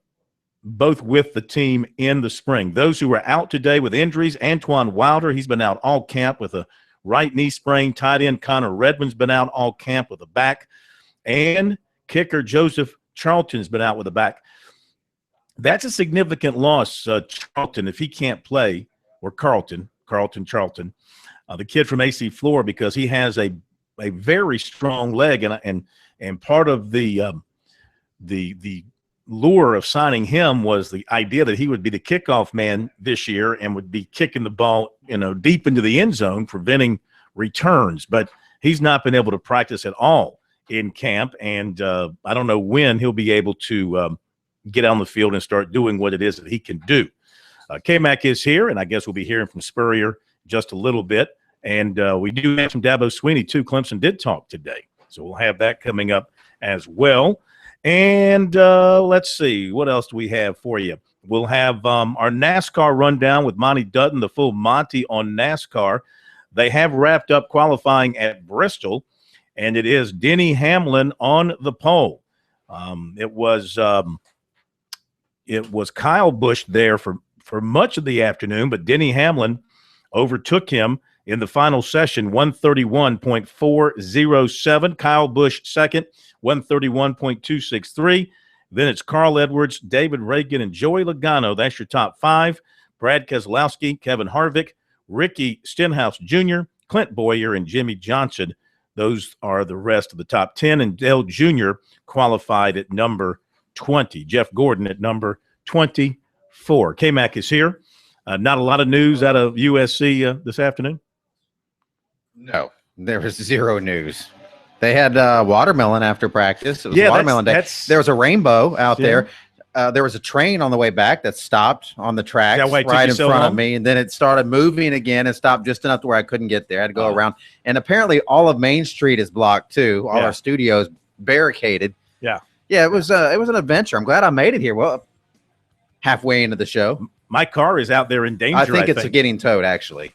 Speaker 2: both with the team in the spring. Those who were out today with injuries, Antoine Wilder, he's been out all camp with a right knee sprain. Tight end Connor Redmond's been out all camp with a back. And kicker Joseph Charlton's been out with a back. That's a significant loss, Charlton, if he can't play, or Charlton, the kid from AC Flora, because he has a very strong leg, and part of the lure of signing him was the idea that he would be the kickoff man this year and would be kicking the ball, deep into the end zone, preventing returns. But he's not been able to practice at all in camp, and I don't know when he'll be able to get on the field and start doing what it is that he can do. K-Mac is here, and I guess we'll be hearing from Spurrier just a little bit. And we do have some Dabo Swinney, too. Clemson did talk today, so we'll have that coming up as well. And let's see, what else do we have for you? We'll have our NASCAR rundown with Monty Dutton, the full Monty on NASCAR. They have wrapped up qualifying at Bristol, and it is Denny Hamlin on the pole. It was Kyle Busch there for much of the afternoon, but Denny Hamlin overtook him in the final session, 131.407. Kyle Busch second, 131.263. Then it's Carl Edwards, David Reagan, and Joey Logano. That's your top 5. Brad Keselowski, Kevin Harvick, Ricky Stenhouse Jr., Clint Boyer, and Jimmy Johnson. Those are the rest of the top 10. And Dale Jr. qualified at number 20. Jeff Gordon at number 24. K-Mac is here. Not a lot of news out of USC this afternoon?
Speaker 8: No, there was zero news. They had watermelon after practice. It was watermelon day. There was a rainbow out there. There was a train on the way back that stopped on the tracks right in front of me, and then it started moving again and stopped just enough to where I couldn't get there. I had to go around. And apparently all of Main Street is blocked too. All our studios barricaded. Yeah, it was an adventure. I'm glad I made it here. Well, halfway into the show.
Speaker 2: My car is out there in danger.
Speaker 8: I think it's getting towed, actually.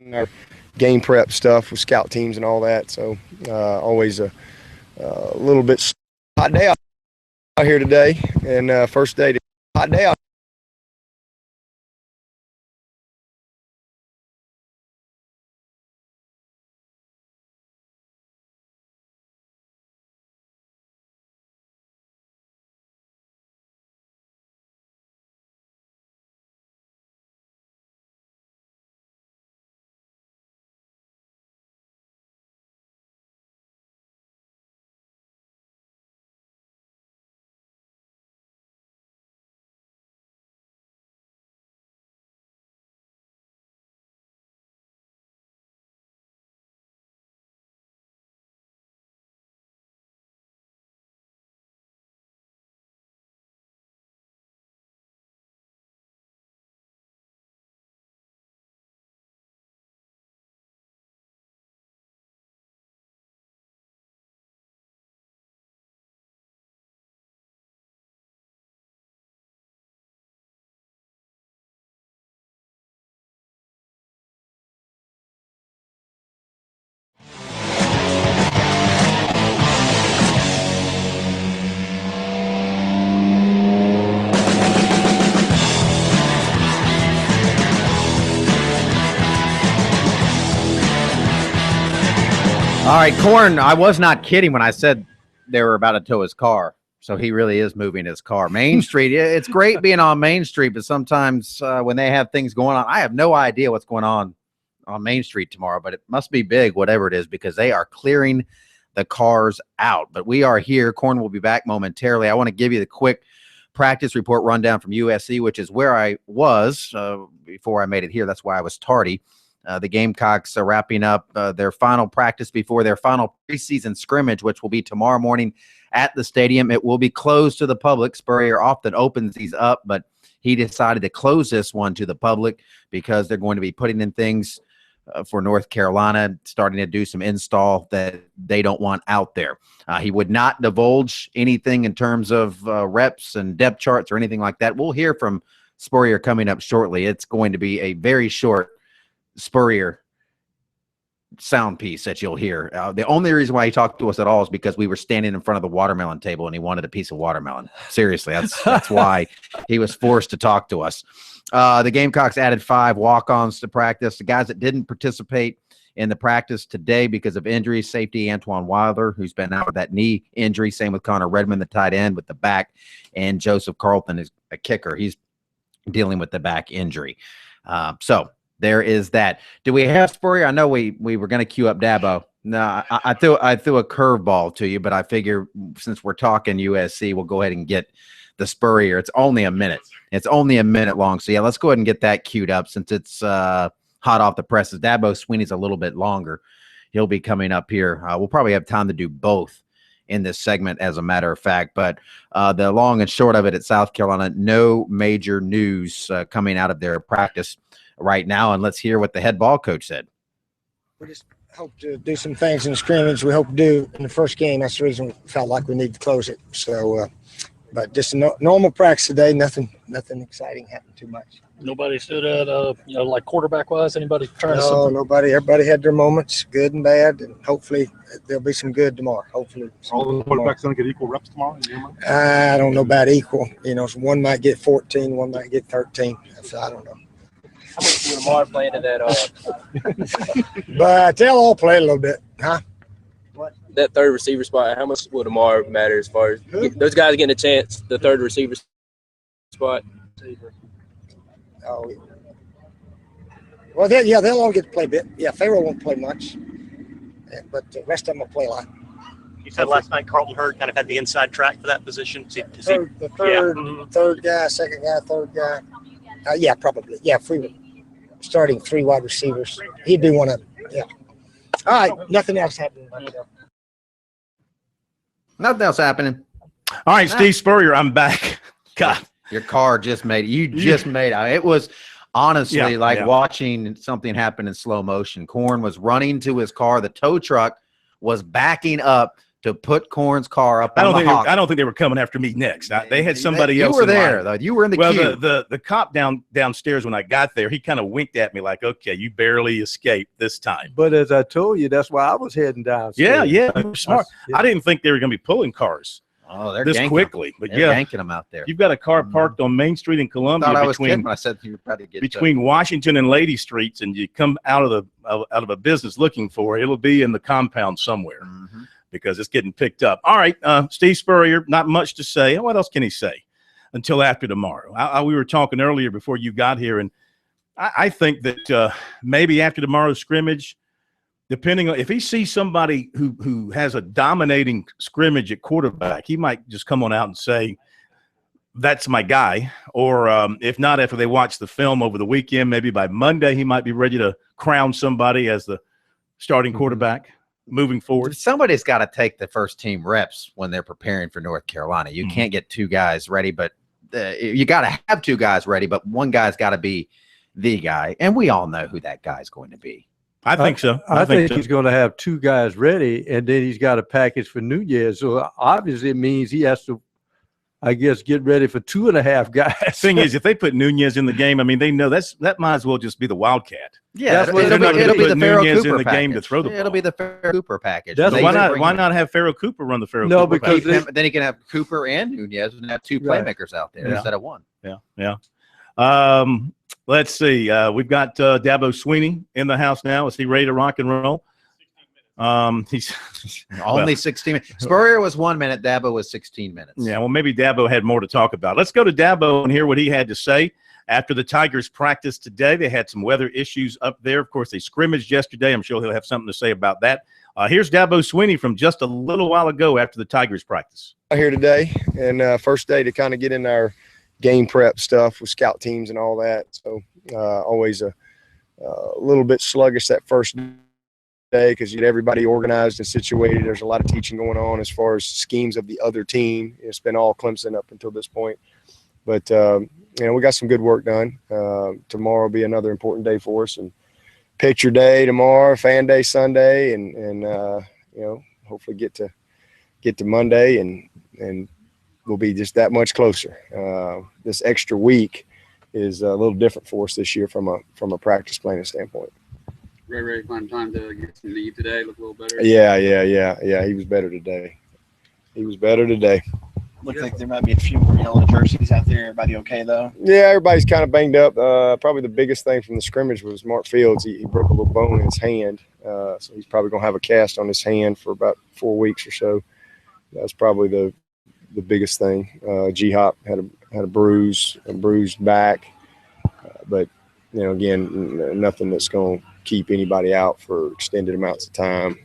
Speaker 9: in our game prep stuff with scout teams and all that. So always a little bit hot day out here today, and first day to hot day out.
Speaker 8: All right, Corn, I was not kidding when I said they were about to tow his car. So he really is moving his car. Main Street, it's great being on Main Street, but sometimes when they have things going on, I have no idea what's going on Main Street tomorrow, but it must be big, whatever it is, because they are clearing the cars out. But we are here. Corn will be back momentarily. I want to give you the quick practice report rundown from USC, which is where I was before I made it here. That's why I was tardy. The Gamecocks are wrapping up their final practice before their final preseason scrimmage, which will be tomorrow morning at the stadium. It will be closed to the public. Spurrier often opens these up, but he decided to close this one to the public because they're going to be putting in things for North Carolina, starting to do some install that they don't want out there. He would not divulge anything in terms of reps and depth charts or anything like that. We'll hear from Spurrier coming up shortly. It's going to be a very short Spurrier sound piece that you'll hear. The only reason why he talked to us at all is because we were standing in front of the watermelon table and he wanted a piece of watermelon. Seriously, that's why he was forced to talk to us. The Gamecocks added 5 walk-ons to practice. The guys that didn't participate in the practice today because of injury, safety Antoine Wilder, who's been out with that knee injury. Same with Connor Redmond, the tight end with the back, and Joseph Carlton is a kicker. He's dealing with the back injury. So there is that. Do we have Spurrier? I know we were going to queue up Dabo. No, I threw a curveball to you, but I figure since we're talking USC, we'll go ahead and get the Spurrier. It's only a minute. It's only a minute long. So, yeah, let's go ahead and get that queued up since it's hot off the presses. Dabo Sweeney's a little bit longer. He'll be coming up here. We'll probably have time to do both in this segment, as a matter of fact. But the long and short of it at South Carolina, no major news coming out of their practice right now. And let's hear what the head ball coach said.
Speaker 10: We just hope to do some things in the scrimmage. We hope to do in the first game. That's the reason we felt like we need to close it. So, but just a normal practice today. Nothing exciting happened too much.
Speaker 11: Nobody stood at like quarterback wise. Anybody trying to?
Speaker 10: No, nobody. Everybody had their moments, good and bad, and hopefully there'll be some good tomorrow. Hopefully,
Speaker 12: all the quarterbacks going to get equal reps tomorrow.
Speaker 10: I don't know about equal. So one might get 14, one might get 13. So I don't know.
Speaker 13: How much will Lamar play into that?
Speaker 10: But they'll all play a little bit, huh?
Speaker 13: What? That third receiver spot, how much will Lamar matter as far as those guys getting a chance, the third receiver spot?
Speaker 10: Oh, well, they'll all get to play a bit. Yeah, Pharaoh won't play much, but the rest of them will play a lot.
Speaker 14: You said last night Carlton Hurd kind of had the inside track for that position.
Speaker 10: Third guy, second guy, third guy. Yeah, probably. Yeah, if we were starting 3 wide receivers, he'd be one of them. Yeah. All right, nothing else happening.
Speaker 8: Nothing else happening.
Speaker 2: All right, Steve Spurrier, I'm back. God.
Speaker 8: Your car just made it. You just made it. It was honestly watching something happen in slow motion. Corn was running to his car. The tow truck was backing up to put Corn's car up.
Speaker 2: I don't think they were coming after me next. They had somebody else.
Speaker 8: You were there, though. You were in the queue.
Speaker 2: The cop downstairs when I got there, he kind of winked at me like, "Okay, you barely escaped this time."
Speaker 3: But as I told you, that's why I was heading downstairs.
Speaker 2: Yeah, you were smart. I didn't think they were going to be pulling cars.
Speaker 8: Oh, they're
Speaker 2: this quickly, but
Speaker 8: they're yanking them out there.
Speaker 2: You've got a car parked on Main Street in Columbia
Speaker 8: I said you were probably
Speaker 2: between Washington and Lady Streets, and you come out of a business looking for it. It'll be in the compound somewhere. Because it's getting picked up. All right, Steve Spurrier, not much to say. What else can he say until after tomorrow? We were talking earlier before you got here, and I think that maybe after tomorrow's scrimmage, depending on if he sees somebody who has a dominating scrimmage at quarterback, he might just come on out and say, that's my guy. Or if not, after they watch the film over the weekend, maybe by Monday, he might be ready to crown somebody as the starting quarterback moving forward.
Speaker 8: Somebody's got to take the first team reps when they're preparing for North Carolina. You can't get two guys ready, but you got to have two guys ready, but one guy's got to be the guy. And we all know who that guy's going to be.
Speaker 2: I think so.
Speaker 3: I think he's going to have two guys ready, and then he's got a package for New Year's. So obviously it means he has to, I guess, get ready for 2.5 guys.
Speaker 2: Thing is, if they put Nunez in the game, I mean, they know that might as well just be the Wildcat.
Speaker 8: Yeah, it'll be the Pharaoh
Speaker 2: Nunez
Speaker 8: Cooper
Speaker 2: in the game to throw the ball.
Speaker 8: It'll be the Pharaoh Cooper package.
Speaker 2: Why not have Pharaoh Cooper run the Pharaoh Cooper?
Speaker 8: No, because then he can have Cooper and Nunez and have two playmakers out there instead of one.
Speaker 2: Yeah. Let's see. We've got Dabo Sweeney in the house now. Is he ready to rock and roll? He's
Speaker 8: only 16 minutes. Spurrier was 1 minute. Dabo was 16 minutes.
Speaker 2: Yeah, well, maybe Dabo had more to talk about. Let's go to Dabo and hear what he had to say after the Tigers practice today. They had some weather issues up there. Of course, they scrimmaged yesterday. I'm sure he'll have something to say about that. Here's Dabo Sweeney from just a little while ago after the Tigers practice.
Speaker 9: Here today, and first day to kind of get in our game prep stuff with scout teams and all that. So always a little bit sluggish that first day because you get everybody organized and situated. There's a lot of teaching going on as far as schemes of the other team. It's been all Clemson up until this point. But, we got some good work done. Tomorrow will be another important day for us. And picture day tomorrow, fan day Sunday, and hopefully get to Monday and we'll be just that much closer. This extra week is a little different for us this year from a practice planning standpoint.
Speaker 15: Ray find time to get some leave today, look a little better.
Speaker 9: Yeah. He was better today.
Speaker 16: Looks like there might be a few more yellow jerseys out there. Everybody okay though?
Speaker 9: Yeah, everybody's kind of banged up. Probably the biggest thing from the scrimmage was Mark Fields. He broke a little bone in his hand, so he's probably gonna have a cast on his hand for about 4 weeks or so. That's probably the biggest thing. G-Hop had a bruised back, but again, nothing that's going to keep anybody out for extended amounts of time.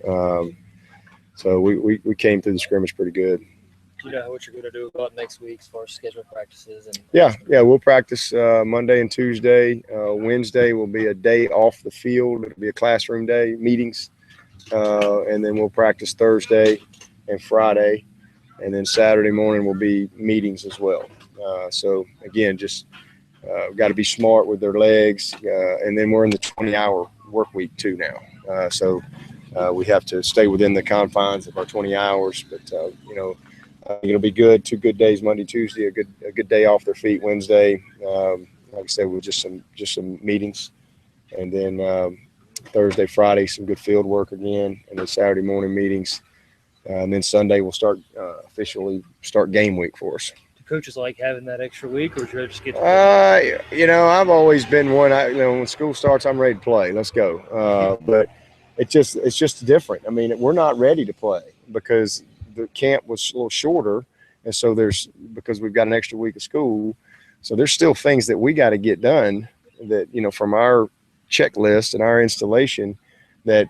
Speaker 9: So we came through the scrimmage pretty good.
Speaker 17: Do you know what you're going to do about next week as far as scheduled practices?
Speaker 9: Yeah, we'll practice Monday and Tuesday. Wednesday will be a day off the field. It'll be a classroom day, meetings, and then we'll practice Thursday and Friday. And then Saturday morning will be meetings as well. So, again, just got to be smart with their legs. And then we're in the 20-hour work week too now. So we have to stay within the confines of our 20 hours. But, it'll be good. 2 good days, Monday, Tuesday, a good day off their feet Wednesday. Like I said, with just some meetings. And then Thursday, Friday, some good field work again. And then Saturday morning meetings. And then Sunday we'll officially start game week for us.
Speaker 17: Do coaches like having that extra week, or should I just get?
Speaker 9: I've always been one. When school starts, I'm ready to play. Let's go. But it's just different. I mean, we're not ready to play because the camp was a little shorter, and so because we've got an extra week of school, so there's still things that we got to get done that from our checklist and our installation that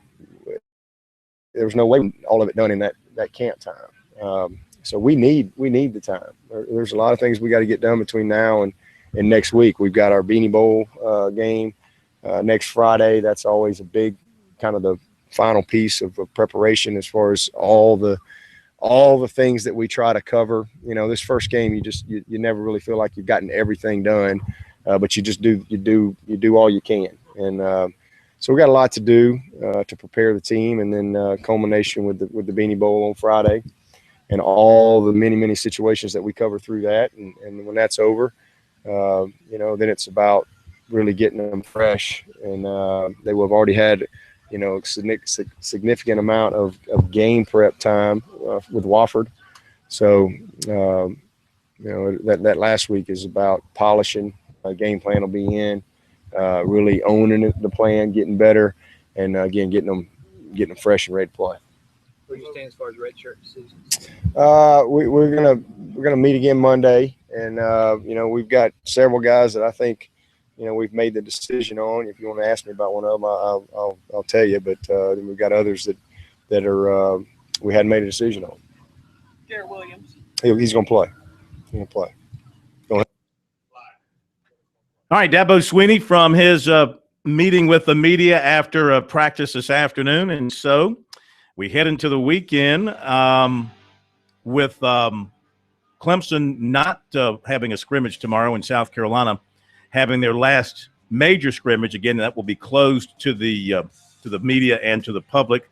Speaker 9: there's no way all of it done in that camp time. So we need the time. There's a lot of things we got to get done between now and next week. We've got our Beanie Bowl game next Friday. That's always a big kind of the final piece of preparation as far as all the things that we try to cover. This first game, you never really feel like you've gotten everything done, but you do all you can. And So we got a lot to do to prepare the team, and then culmination with the Beanie Bowl on Friday, and all the many situations that we cover through that. And when that's over, then it's about really getting them fresh, and they will have already had, significant amount of game prep time with Wofford. So, that last week is about polishing. Game plan will be in, really owning the plan, getting better, and again getting them fresh and ready to play.
Speaker 17: Where do you stand as far as red shirt season?
Speaker 9: We're gonna meet again Monday, and we've got several guys that I think we've made the decision on. If you want to ask me about one of them, I'll tell you. But then we've got others that are we hadn't made a decision on.
Speaker 17: Garrett Williams.
Speaker 9: He's gonna play. He's gonna play. Go ahead.
Speaker 2: All right, Dabo Swinney from his meeting with the media after practice this afternoon, and so we head into the weekend with Clemson not having a scrimmage tomorrow, and South Carolina having their last major scrimmage. Again, that will be closed to the media and to the public.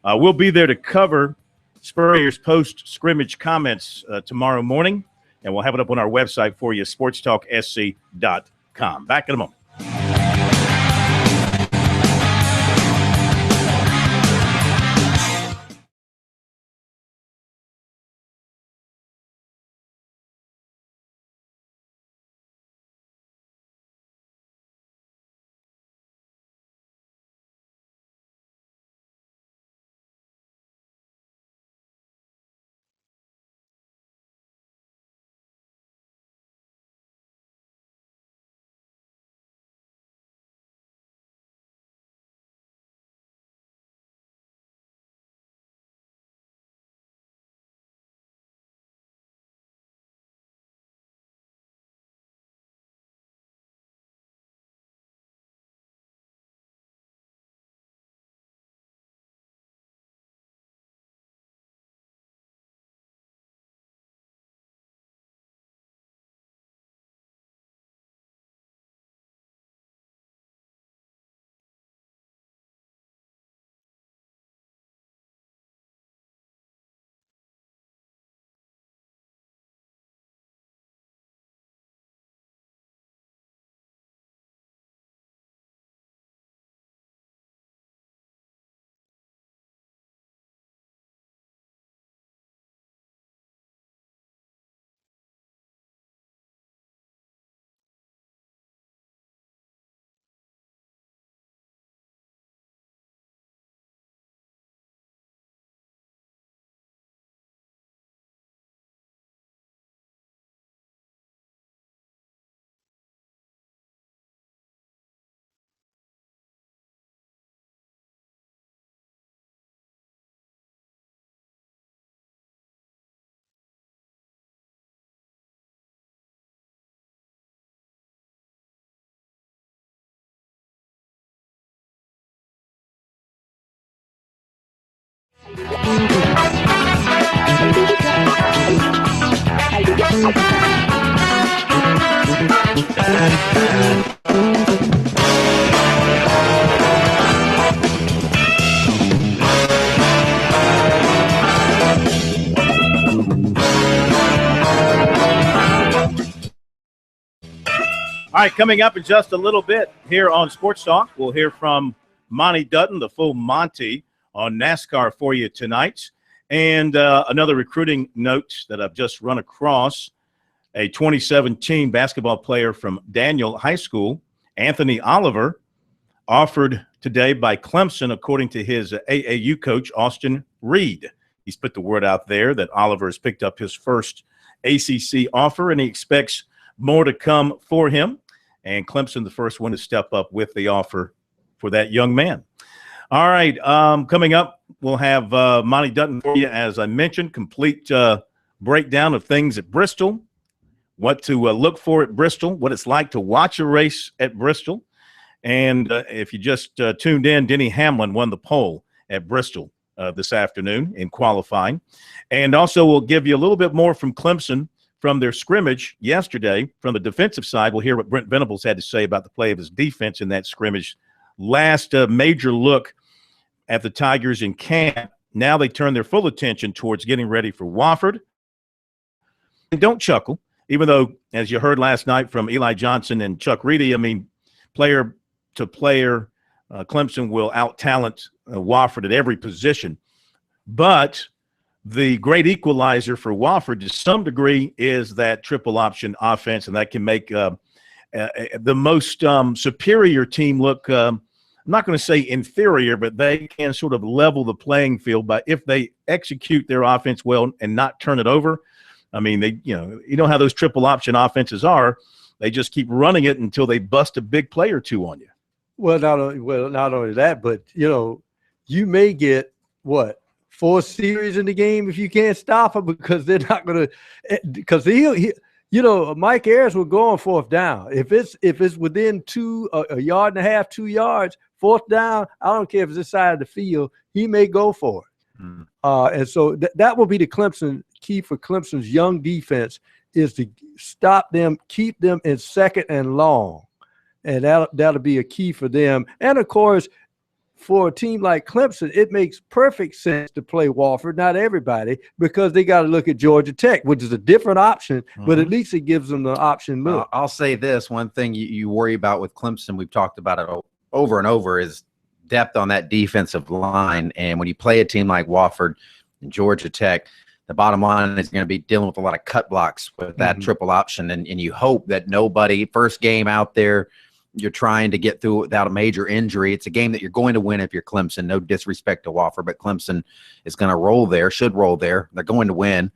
Speaker 2: We'll be there to cover Spurrier's post-scrimmage comments tomorrow morning, and we'll have it up on our website for you, sportstalksc.com. Back in a moment. All right, coming up in just a little bit here on Sports Talk, we'll hear from Monty Dutton, the full Monty, on NASCAR for you tonight. And another recruiting note that I've just run across, a 2017 basketball player from Daniel High School, Anthony Oliver, offered today by Clemson, according to his AAU coach, Austin Reed. He's put the word out there that Oliver has picked up his first ACC offer, and he expects more to come for him. And Clemson, the first one to step up with the offer for that young man. All right, coming up, we'll have Monty Dutton for you, as I mentioned, complete breakdown of things at Bristol, what to look for at Bristol, what it's like to watch a race at Bristol. And if you just tuned in, Denny Hamlin won the pole at Bristol this afternoon in qualifying. And also we'll give you a little bit more from Clemson from their scrimmage yesterday. From the defensive side, we'll hear what Brent Venables had to say about the play of his defense in that scrimmage last major look at the Tigers in camp. Now they turn their full attention towards getting ready for Wofford. And don't chuckle, even though, as you heard last night from Eli Johnson and Chuck Reedy, I mean, player to player, Clemson will out-talent Wofford at every position. But the great equalizer for Wofford to some degree is that triple option offense, and that can make the most superior team look, I'm not going to say inferior, but they can sort of level the playing field by if they execute their offense well and not turn it over. I mean, you know how those triple option offenses are. They just keep running it until they bust a big play or two on you.
Speaker 3: Well, not only that, but you may get 4 series in the game if you can't stop them, because they're not going to. Because Mike Ayers will go on 4th down if it's within a yard and a half, 2 yards. 4th down, I don't care if it's this side of the field, he may go for it. And so that will be the key for Clemson's young defense, is to stop them, keep them in 2nd and long. And that'll be a key for them. And, of course, for a team like Clemson, it makes perfect sense to play Wofford, not everybody, because they got to look at Georgia Tech, which is a different option, but at least it gives them the option look.
Speaker 8: I'll say this. One thing you worry about with Clemson, we've talked about it over and over, is depth on that defensive line. And when you play a team like Wofford and Georgia Tech, the bottom line is going to be dealing with a lot of cut blocks with that triple option. And you hope that nobody, first game out there, you're trying to get through without a major injury. It's a game that you're going to win if you're Clemson. No disrespect to Wofford, but Clemson is going to roll there, should roll there. They're going to win.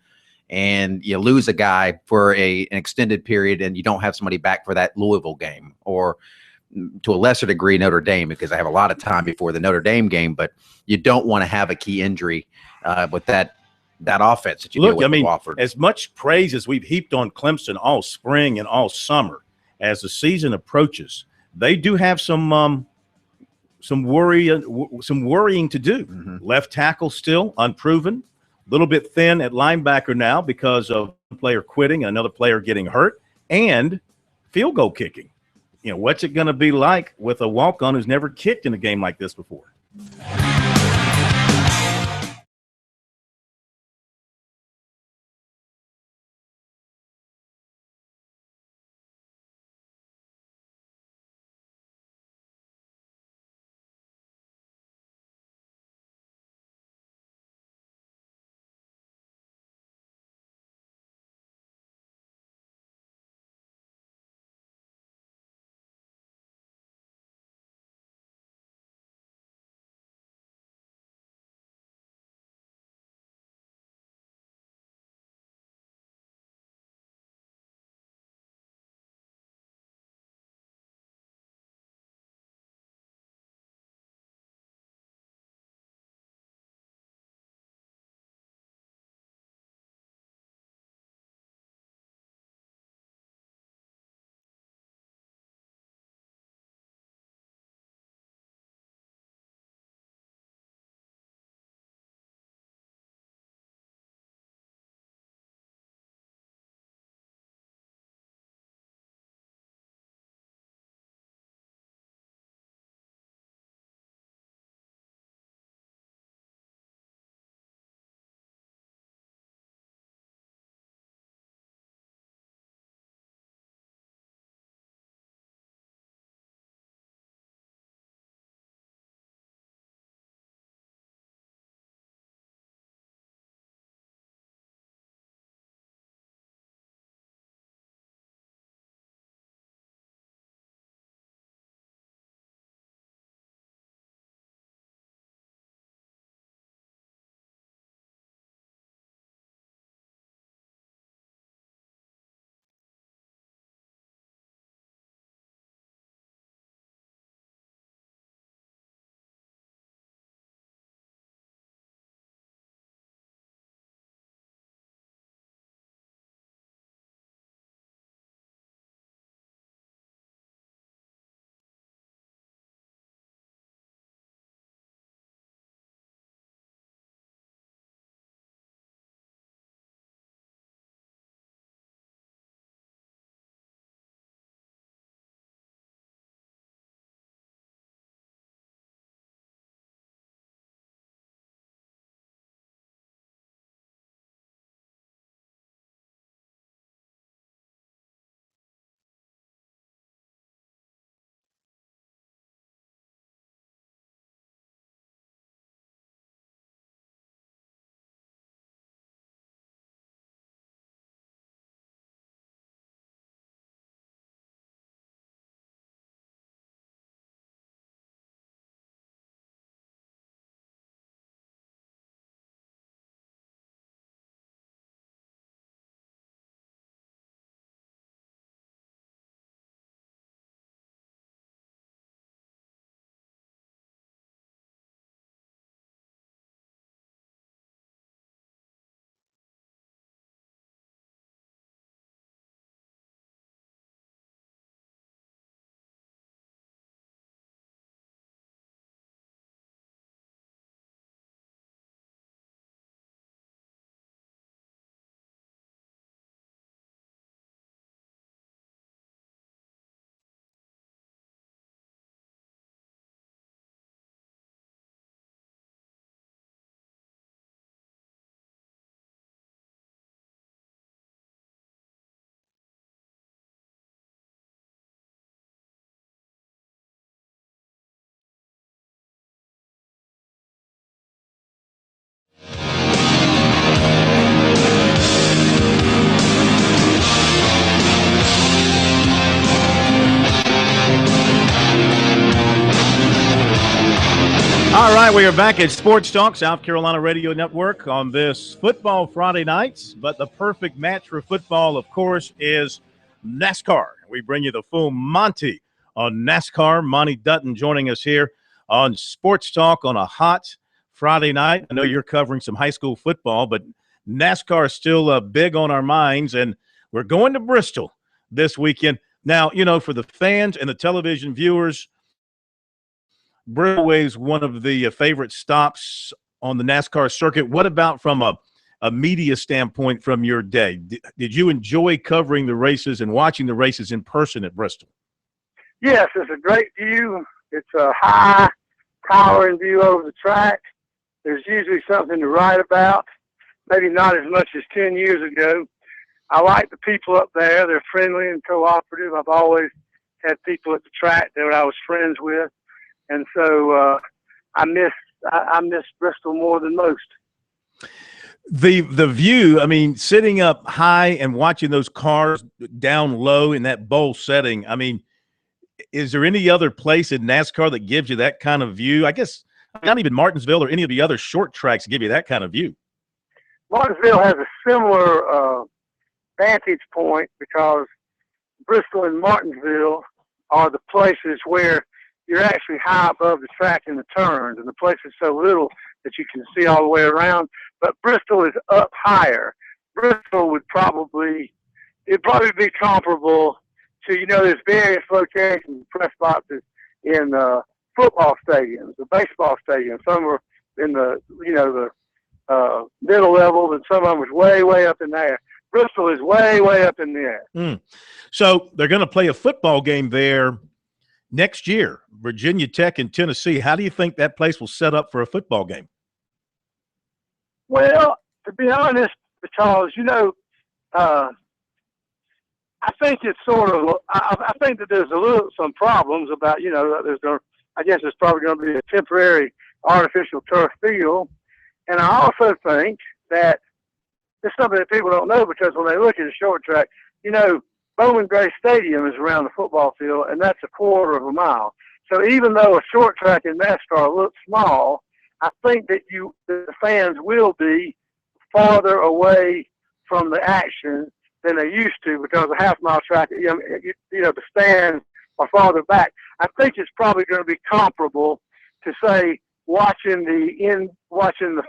Speaker 8: And you lose a guy for an extended period, and you don't have somebody back for that Louisville game, or to a lesser degree Notre Dame, because I have a lot of time before the Notre Dame game. But you don't want to have a key injury with that offense that you deal with Wofford.
Speaker 2: As much praise as we've heaped on Clemson all spring and all summer, as the season approaches, they do have some worrying to do. Left tackle still unproven, a little bit thin at linebacker now because of a player quitting, another player getting hurt, and field goal kicking. What's it going to be like with a walk-on who's never kicked in a game like this before? right, we are back at Sports Talk, South Carolina Radio Network on this Football Friday nights. But the perfect match for football, of course, is NASCAR. We bring you the full Monty on NASCAR. Monty Dutton joining us here on Sports Talk on a hot Friday night. I know you're covering some high school football, but NASCAR is still big on our minds, and we're going to Bristol this weekend. Now, you know, for the fans and the television viewers, Bristol is one of the favorite stops on the NASCAR circuit. What about from a media standpoint from your day? Did you enjoy covering the races and watching the races in person at Bristol?
Speaker 18: Yes, it's a great view. It's a high, towering view over the track. There's usually something to write about, maybe not as much as 10 years ago. I like the people up there. They're friendly and cooperative. I've always had people at the track that I was friends with. And so I miss Bristol more than most.
Speaker 2: The view, I mean, sitting up high and watching those cars down low in that bowl setting, I mean, is there any other place in NASCAR that gives you that kind of view? I guess not even Martinsville or any of the other short tracks give you that kind of view.
Speaker 18: Martinsville has a similar vantage point because Bristol and Martinsville are the places where you're actually high above the track in the turns, and the place is so little that you can see all the way around. But Bristol is up higher. Bristol would probably be comparable to, you know, there's various locations, press boxes in football stadiums, the baseball stadiums. Some are in the, you know, the middle level, and some of them is way, way up in there. Bristol is way, way up in the air.
Speaker 2: So they're going to play a football game there next year, Virginia Tech and Tennessee. How do you think that place will set up for a football game?
Speaker 18: Well, to be honest, because, you know, I think it's sort of, I think that there's some problems about, you know, I guess it's probably going to be a temporary artificial turf field. And I also think that it's something that people don't know, because when they look at a short track, you know, Bowman Gray Stadium is around the football field, and that's a quarter of a mile. So even though a short track in NASCAR looks small, I think that the fans will be farther away from the action than they used to, because a half-mile track, you know, the stands are farther back. I think it's probably going to be comparable to, say, watching the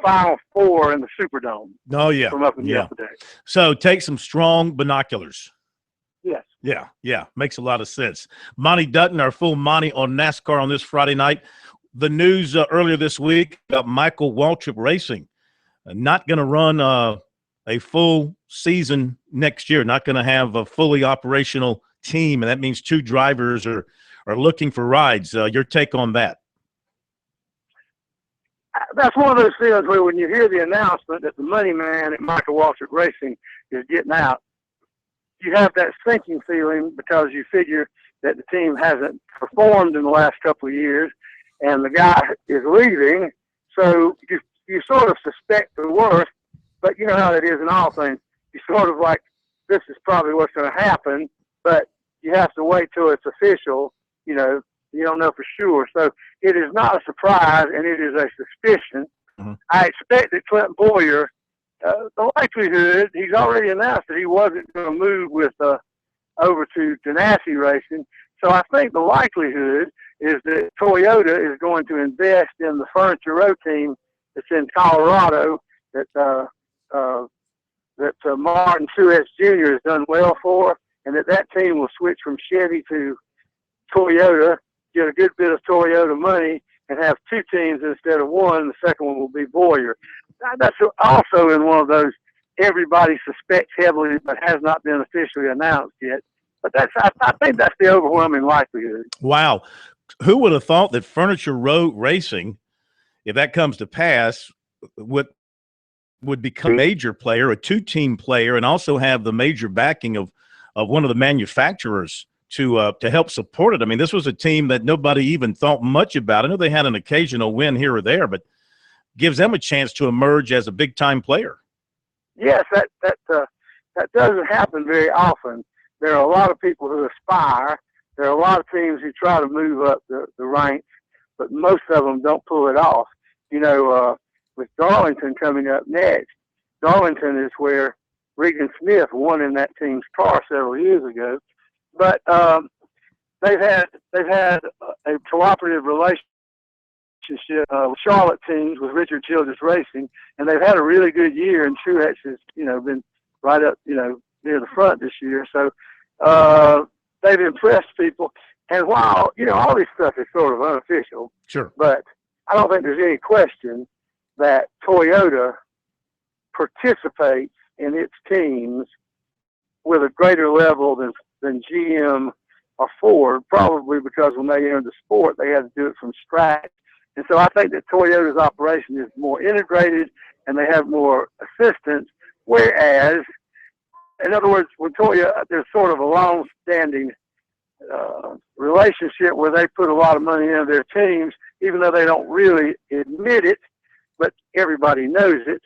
Speaker 18: Final Four in the Superdome.
Speaker 2: Oh, yeah.
Speaker 18: From up in the upper deck.
Speaker 2: So take some strong binoculars.
Speaker 18: Yes.
Speaker 2: Yeah. Makes a lot of sense. Monty Dutton, our full Monty on NASCAR on this Friday night. The news earlier this week about Michael Waltrip Racing not going to run a full season next year, not going to have a fully operational team, and that means 2 drivers are looking for rides. Your take on that?
Speaker 18: That's one of those things where when you hear the announcement that the money man at Michael Waltrip Racing is getting out, you have that sinking feeling, because you figure that the team hasn't performed in the last couple of years, and the guy is leaving. So you sort of suspect the worst, but you know how it is in all things. You sort of like, this is probably what's going to happen, but you have to wait till it's official. You know, you don't know for sure. So it is not a surprise, and it is a suspicion.
Speaker 2: Mm-hmm.
Speaker 18: I expect that Clint Boyer, the likelihood, he's already announced that he wasn't going to move with over to Ganassi Racing. So I think the likelihood is that Toyota is going to invest in the Furniture Row team that's in Colorado that Martin Truex Jr. has done well for, and that team will switch from Chevy to Toyota, get a good bit of Toyota money, and have 2 teams instead of 1. The second one will be Boyer. That's also in one of those everybody suspects heavily but has not been officially announced yet. But I think that's the overwhelming likelihood.
Speaker 2: Wow. Who would have thought that Furniture Row Racing, if that comes to pass, would become a major player, a 2-team player, and also have the major backing of one of the manufacturers to help support it? I mean, this was a team that nobody even thought much about. I know they had an occasional win here or there, but gives them a chance to emerge as a big-time player.
Speaker 18: Yes, that doesn't happen very often. There are a lot of people who aspire. There are a lot of teams who try to move up the ranks, but most of them don't pull it off. with Darlington coming up next, Darlington is where Regan Smith won in that team's car several years ago. But they've had a cooperative relationship with Charlotte teams with Richard Childress Racing, and they've had a really good year. And Truex has been right up near the front this year. So they've impressed people. And while all this stuff is sort of unofficial,
Speaker 2: sure,
Speaker 18: but I don't think there's any question that Toyota participates in its teams with a greater level than GM or Ford, probably because when they entered the sport, they had to do it from scratch. And so I think that Toyota's operation is more integrated and they have more assistance, whereas, in other words, with Toyota, there's sort of a long-standing relationship where they put a lot of money into their teams, even though they don't really admit it, but everybody knows it.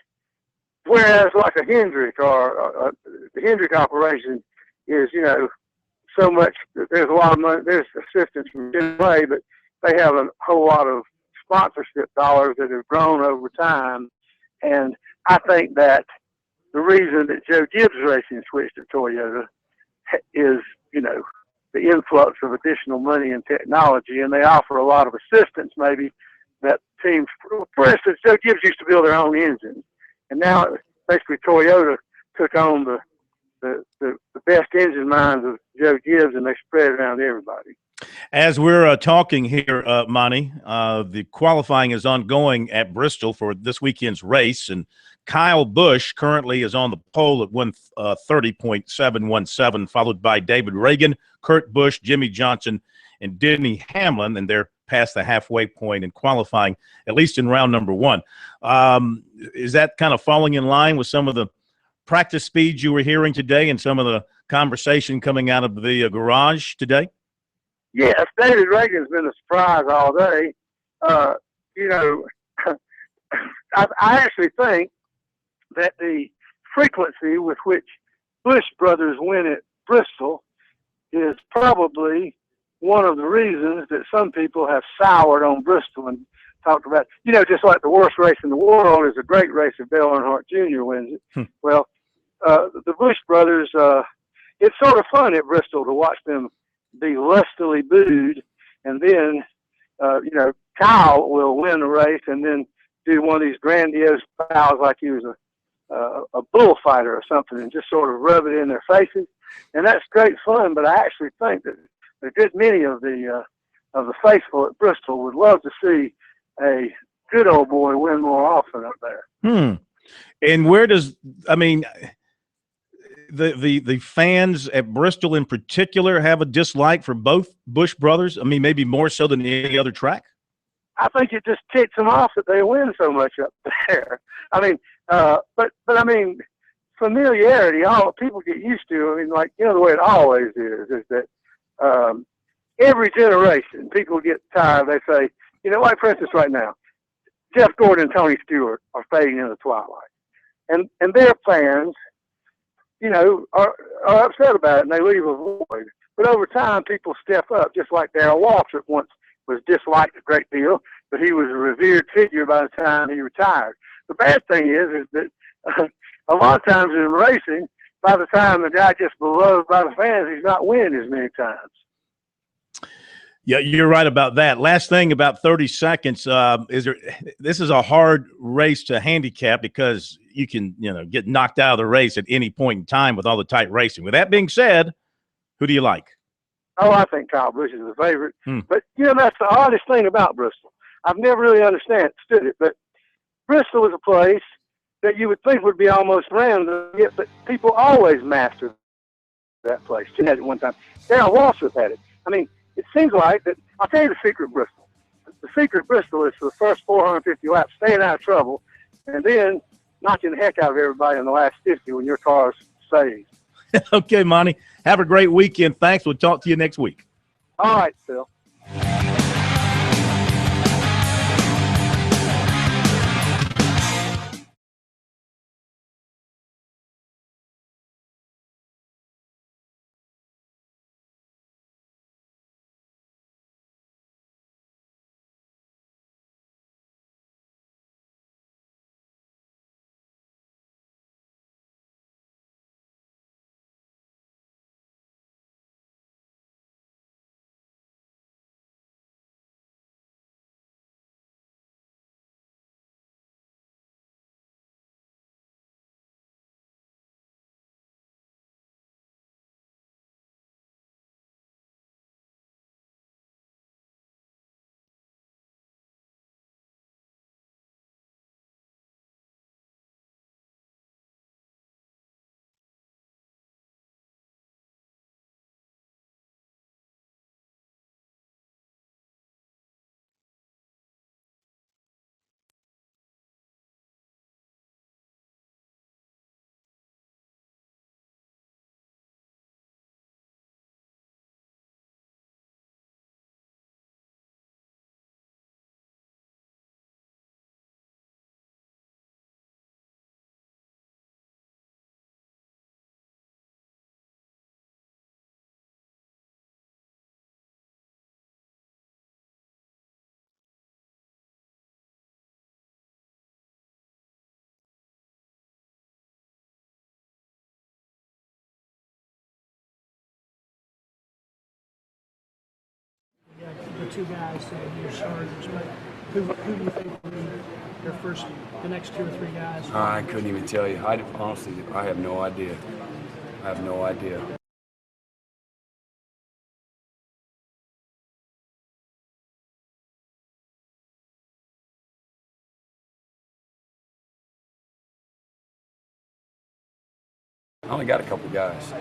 Speaker 18: Whereas like a Hendrick or the Hendrick operation is, so much, there's a lot of money, there's assistance from Way, but they have a whole lot of sponsorship dollars that have grown over time. And I think that the reason that Joe Gibbs Racing switched to Toyota is, the influx of additional money and technology, and they offer a lot of assistance maybe that teams, for instance, Joe Gibbs used to build their own engines, and now basically Toyota took on the best engine minds of Joe Gibbs, and they spread it around to everybody.
Speaker 2: As we're talking here, Monty, the qualifying is ongoing at Bristol for this weekend's race, and Kyle Busch currently is on the pole at 130.717, followed by David Reagan, Kurt Busch, Jimmy Johnson, and Denny Hamlin, and they're past the halfway point in qualifying, at least in round number one. Is that kind of falling in line with some of the practice speeds you were hearing today and some of the conversation coming out of the garage today?
Speaker 18: Yes, David Reagan's been a surprise all day. I actually think that the frequency with which Busch brothers win at Bristol is probably one of the reasons that some people have soured on Bristol and talked about, just like the worst race in the world is a great race if Dale Earnhardt Jr. wins it. Well, the Busch brothers, it's sort of fun at Bristol to watch them be lustily booed, and then, Kyle will win the race and then do one of these grandiose bows like he was a bullfighter or something and just sort of rub it in their faces. And that's great fun, but I actually think that a good many of the faithful at Bristol would love to see a good old boy win more often up there.
Speaker 2: And where does, the fans at Bristol in particular have a dislike for both Busch brothers? Maybe more so than any other track?
Speaker 18: I think it just ticks them off that they win so much up there. But familiarity, all people get used to. The way it always is that every generation, people get tired. They say, like for instance right now, Jeff Gordon and Tony Stewart are fading in the twilight. And their fans, are upset about it, and they leave a void. But over time, people step up, just like Darrell Waltrip once was disliked a great deal, but he was a revered figure by the time he retired. The bad thing is that a lot of times in racing, by the time the guy gets beloved by the fans, he's not winning as many times.
Speaker 2: Yeah, you're right about that. Last thing, about 30 seconds. This is a hard race to handicap because you can, get knocked out of the race at any point in time with all the tight racing. With that being said, who do you like?
Speaker 18: Oh, I think Kyle Busch is the favorite. But, that's the oddest thing about Bristol. I've never really understood it, but Bristol is a place that you would think would be almost random, but people always master that place. She had it one time. Darrell Waltrip had it. It seems like that. I'll tell you the secret Bristol. The secret Bristol is for the first 450 laps, staying out of trouble, and then knocking the heck out of everybody in the last 50 when your car's saved.
Speaker 2: Okay, Monty. Have a great weekend. Thanks. We'll talk to you next week.
Speaker 18: All right, Phil.
Speaker 19: two guys that are your starters, but who do you think will be the next 2 or 3 guys?
Speaker 20: I couldn't even tell you. Honestly, I have no idea. I have no idea. I only got a couple guys.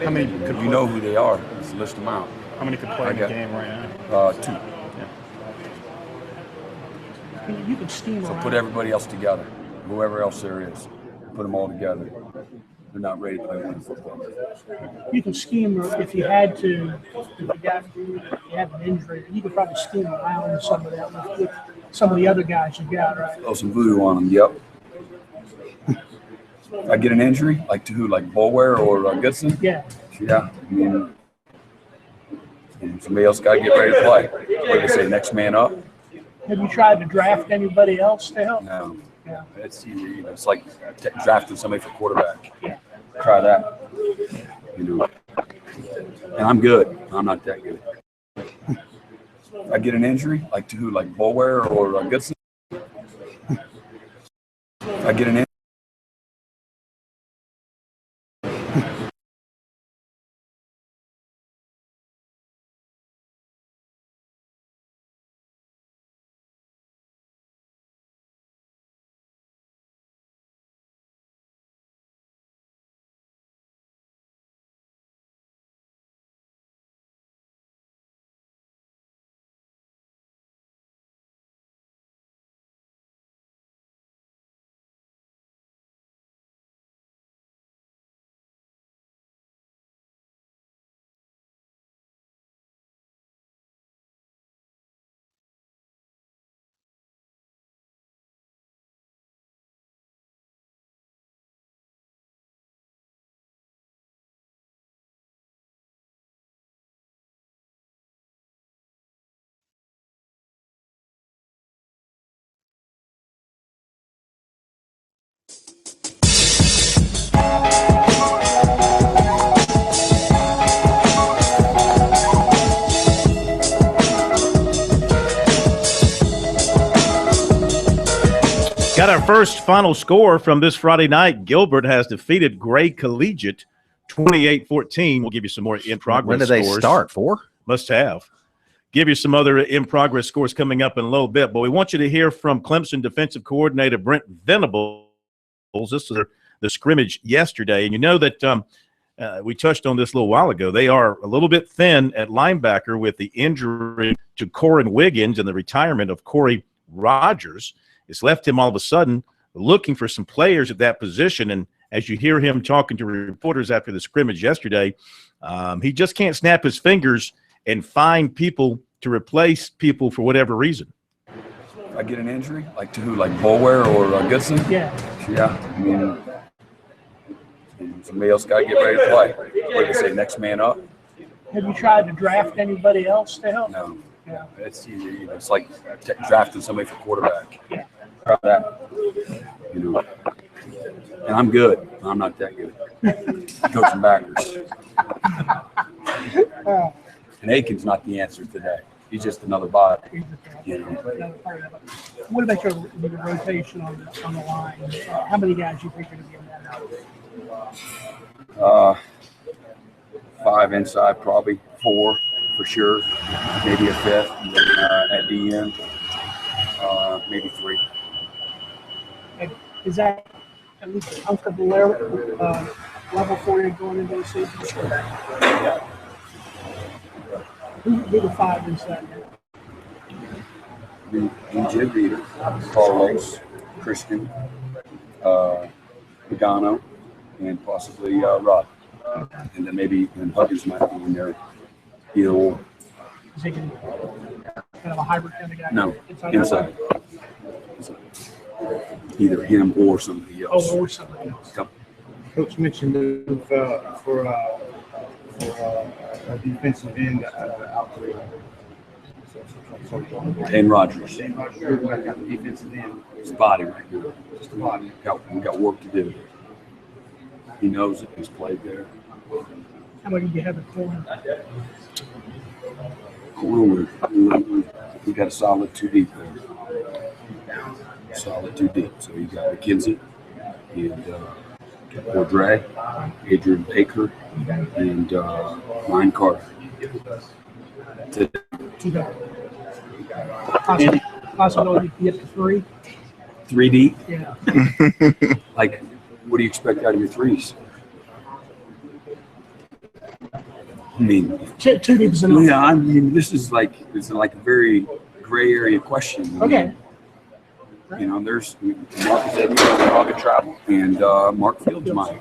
Speaker 12: How many could
Speaker 20: you know who they are? Just list them out.
Speaker 12: How many could play in the game right now?
Speaker 20: 2.
Speaker 19: You can steam
Speaker 20: So
Speaker 19: around.
Speaker 20: put everybody else together, whoever else there is. Put them all together. They're not ready to play winning football.
Speaker 19: You can scheme if you had to. If you have an injury, you could probably scheme around some of that with some of the other guys you got, right?
Speaker 20: Throw some voodoo on them. Yep. I get an injury, like to who? Like Bulware or Goodson?
Speaker 19: Yeah.
Speaker 20: Yeah. I mean, somebody else got to get ready to play. What do they say? Next man up.
Speaker 19: Have you tried to draft anybody else to help?
Speaker 20: No.
Speaker 19: Yeah.
Speaker 20: It's easy. You know, it's like drafting somebody for quarterback.
Speaker 19: Yeah.
Speaker 20: Try that. You know. And I'm good. I'm not that good. I get an injury, like to who? Like Bulware or Goodson? I get an injury.
Speaker 2: Got our first final score from this Friday night. Gilbert has defeated Gray Collegiate 28-14. We'll give you some more in-progress
Speaker 8: When did they
Speaker 2: scores.
Speaker 8: start? 4?
Speaker 2: Must have. Give you some other in-progress scores coming up in a little bit. But we want you to hear from Clemson defensive coordinator Brent Venables. This is the scrimmage yesterday. And you know that we touched on this a little while ago. They are a little bit thin at linebacker with the injury to Corin Wiggins and the retirement of Corey Rogers. It's left him all of a sudden looking for some players at that position. And as you hear him talking to reporters after the scrimmage yesterday, he just can't snap his fingers and find people to replace people for whatever reason.
Speaker 20: I get an injury, like to who? Like Bulware or Goodson?
Speaker 19: Yeah.
Speaker 20: Yeah. I mean, somebody else got to get ready to play. What do they say? Next man up.
Speaker 19: Have you tried to draft anybody else to help?
Speaker 20: No.
Speaker 19: Yeah.
Speaker 20: It's easy. You know, it's like drafting somebody for quarterback.
Speaker 19: Yeah.
Speaker 20: Try that. You know. And I'm good. I'm not that good. Coaching backers. And Aiken's not the answer today. He's just another body. You know.
Speaker 19: What about your rotation on the line? How many guys you think are going to be in that?
Speaker 20: 5 inside, probably 4 for sure. Maybe a 5th, and then at the end, maybe 3.
Speaker 19: And is that at least a comfortable level for you going into the season?
Speaker 20: Yeah.
Speaker 19: Who the 5 inside now?
Speaker 20: DJ Reader, Carlos, Christian, Pagano, and possibly Rod. And then maybe Huggins might be in there. He'll.
Speaker 19: Is he kind of a hybrid kind of guy?
Speaker 20: No, inside. Either him or somebody else.
Speaker 19: Oh, or somebody else.
Speaker 20: Yep.
Speaker 12: Coach mentioned for a defensive end out there.
Speaker 20: And Rogers.
Speaker 12: Shane Rogers got the defensive end.
Speaker 20: His body right now.
Speaker 12: Just the body.
Speaker 20: We got work to do. He knows it. He's played there.
Speaker 19: How many do you have at corner?
Speaker 20: We got a solid 2 deep there. Solid 2 deep. So you got McKenzie and Cordray, Adrian Baker, and Ryan Carter.
Speaker 19: Possibility to get to 3.
Speaker 20: 3 deep?
Speaker 19: Yeah.
Speaker 20: Like, what do you expect out of your threes? I mean,
Speaker 19: 2 deep is enough.
Speaker 20: Yeah, I mean, this is like a very gray area question.
Speaker 19: Okay.
Speaker 20: You know, there's Marcus Edmonds, Rocket Travel, and Mark Fields mine.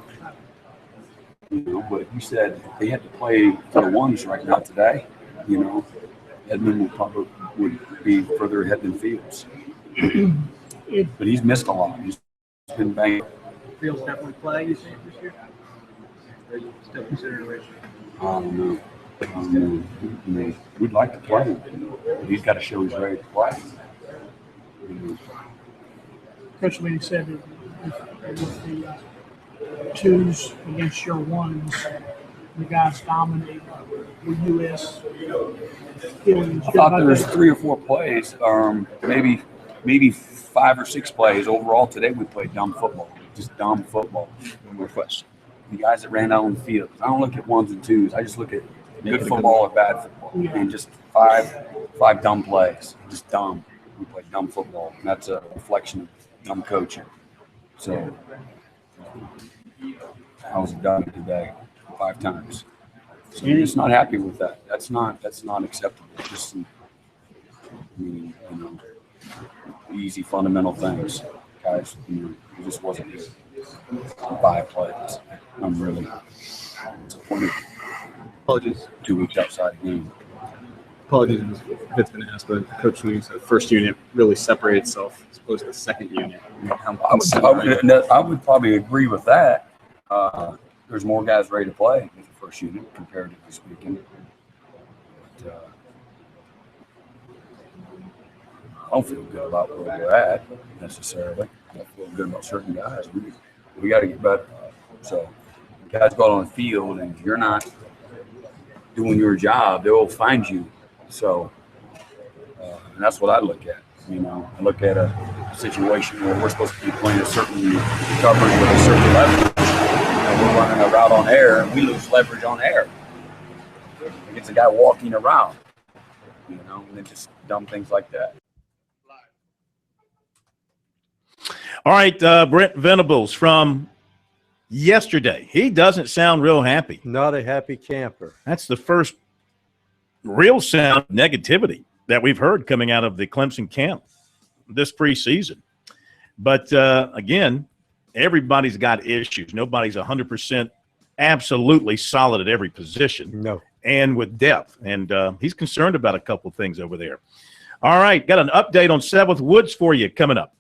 Speaker 20: You know, but you said they had to play for the ones right now today. You know, Edmund would be further ahead than Fields. But he's missed a lot. He's been banged.
Speaker 15: Fields definitely play, you think, this year? Or you still consider it?
Speaker 20: I don't know. I mean, we'd like to play him, but he's got to show he's ready to play.
Speaker 19: Coach Lee said that with the 2s against your 1s, the guys dominate the U.S.
Speaker 20: I thought there was 3 or 4 plays, maybe 5 or 6 plays overall today. We played dumb football, just dumb football. No question. The guys that ran out on the field. I don't look at 1s and 2s. I just look at good football or bad football, and just five dumb plays, just dumb. We played dumb football, and that's a reflection of dumb coaching. So I was done today 5 times. So I'm just not happy with that. That's not acceptable. Just easy fundamental things, guys. It just wasn't good. 5 plays. I'm really disappointed.
Speaker 21: Apologies.
Speaker 20: 2 weeks outside the game.
Speaker 21: Apologies if it's been asked, but Coach Lee said the first unit really separated itself as opposed to the second unit.
Speaker 20: I would probably agree with that. There's more guys ready to play with the first unit, comparatively speaking. But, I don't feel good about where we're at necessarily. I feel good about certain guys. We got to get better. So, guys go out on the field, and if you're not doing your job, they will find you. So, and that's what I look at. You know, I look at a situation where we're supposed to be playing a certain coverage with a certain leverage, and we're running a route on air, and we lose leverage on air. It's a guy walking around, you know, and then just dumb things like that.
Speaker 2: All right, Brent Venables from yesterday. He doesn't sound real happy.
Speaker 3: Not a happy camper.
Speaker 2: That's the first real sound of negativity that we've heard coming out of the Clemson camp this preseason. But, again, everybody's got issues. Nobody's 100% absolutely solid at every position.
Speaker 3: No.
Speaker 2: And with depth. And he's concerned about a couple things over there. All right, got an update on Seventh Woods for you coming up.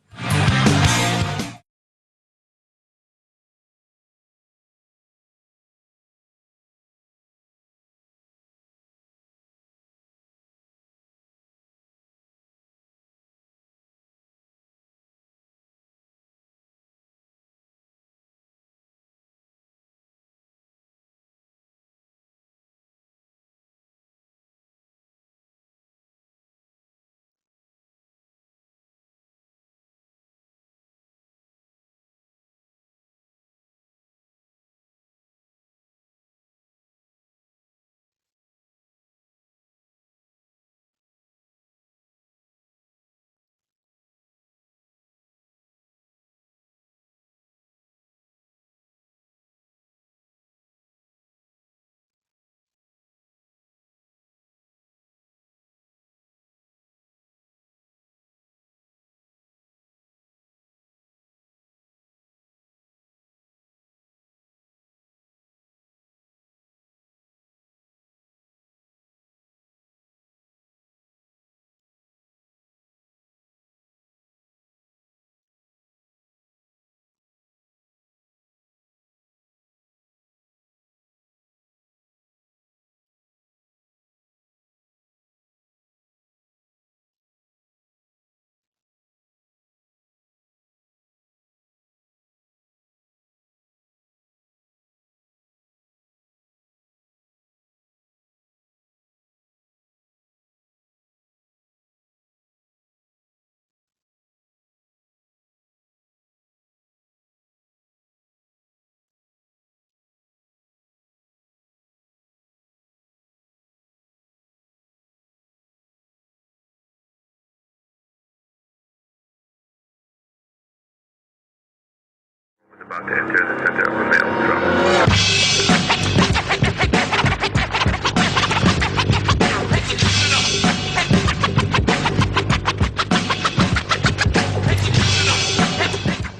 Speaker 4: About to enter the center of a male drum.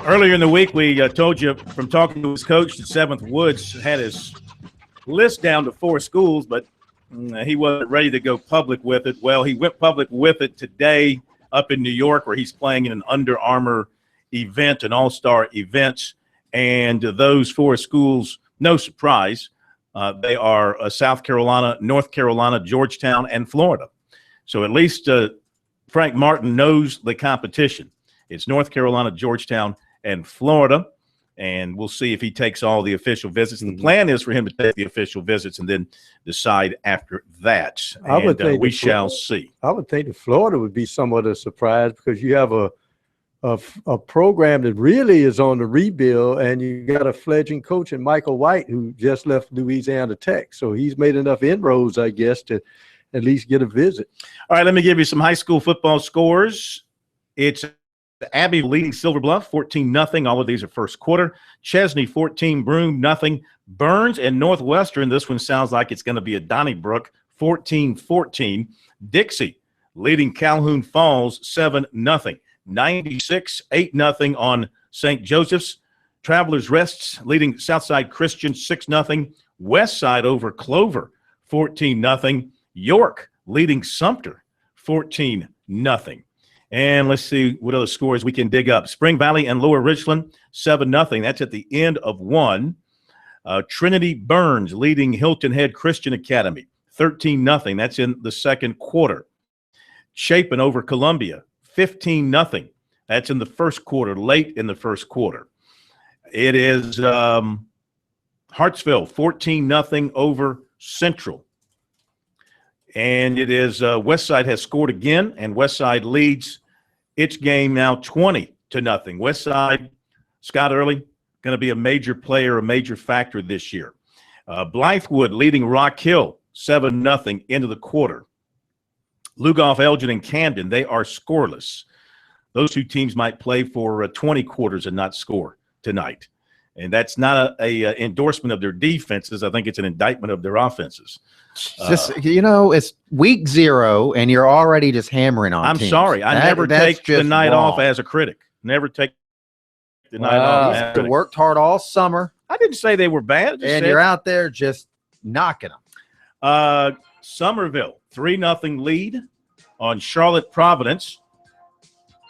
Speaker 2: Earlier in the week, we told you from talking to his coach that Seventh Woods had his list down to 4 schools, but he wasn't ready to go public with it. Well, he went public with it today up in New York, where he's playing in an Under Armour event, an all-star event. And those 4 schools, no surprise, they are South Carolina, North Carolina, Georgetown, and Florida. So at least Frank Martin knows the competition. It's North Carolina, Georgetown, and Florida, and we'll see if he takes all the official visits. And the plan is for him to take the official visits and then decide after that.
Speaker 3: I would think
Speaker 2: we shall see.
Speaker 3: I would think that Florida would be somewhat a surprise because you have a program that really is on the rebuild, and you got a fledgling coach in Michael White who just left Louisiana Tech. So he's made enough inroads, I guess, to at least get a visit.
Speaker 2: All right, let me give you some high school football scores. It's Abbey leading Silver Bluff 14-0. All of these are first quarter. Chesney 14, Broome nothing. Burns and Northwestern, this one sounds like it's going to be a Donnybrook 14-14. Dixie leading Calhoun Falls 7-0. 96, 8-0 on St. Joseph's. Travelers Rests leading Southside Christian 6-0. Westside over Clover 14-0. York leading Sumter 14-0. And let's see what other scores we can dig up. Spring Valley and Lower Richland 7-0. That's at the end of one. Trinity Burns leading Hilton Head Christian Academy 13-0. That's in the second quarter. Chapin over Columbia 15-0. That's in the first quarter, late in the first quarter. It is Hartsville 14-0 over Central. And it is Westside has scored again, and Westside leads its game now 20-0. Westside, Scott Early, going to be a major player, a major factor this year. Blythewood leading Rock Hill 7-0 into the quarter. Lugoff, Elgin, and Camden, they are scoreless. Those 2 teams might play for 20 quarters and not score tonight. And that's not a endorsement of their defenses. I think it's an indictment of their offenses.
Speaker 8: Just, it's week 0, and you're already just hammering on
Speaker 2: I'm
Speaker 8: teams.
Speaker 2: sorry. I never take the night off as a critic. Never take the night off.
Speaker 8: They worked hard all summer.
Speaker 2: I didn't say they were bad.
Speaker 8: And you're out there just knocking them.
Speaker 2: Somerville, 3-0 lead on Charlotte Providence.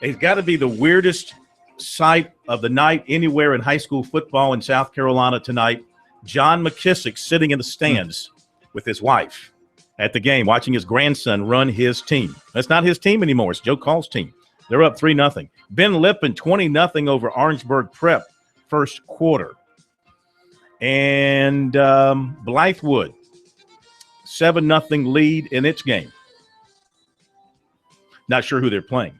Speaker 2: It's got to be the weirdest sight of the night anywhere in high school football in South Carolina tonight. John McKissick sitting in the stands with his wife at the game, watching his grandson run his team. That's not his team anymore. It's Joe Call's team. They're up 3-0. Ben Lippen, 20-0 over Orangeburg Prep, first quarter. And Blythewood, 7-0 lead in its game. Not sure who they're playing.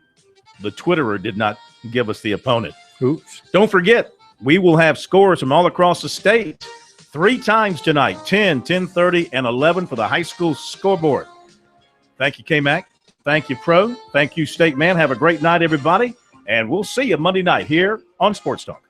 Speaker 2: The Twitterer did not give us the opponent.
Speaker 3: Oops.
Speaker 2: Don't forget, we will have scores from all across the state 3 times tonight, 10, 10:30, and 11 for the high school scoreboard. Thank you, K-Mac. Thank you, Pro. Thank you, State Man. Have a great night, everybody. And we'll see you Monday night here on Sports Talk.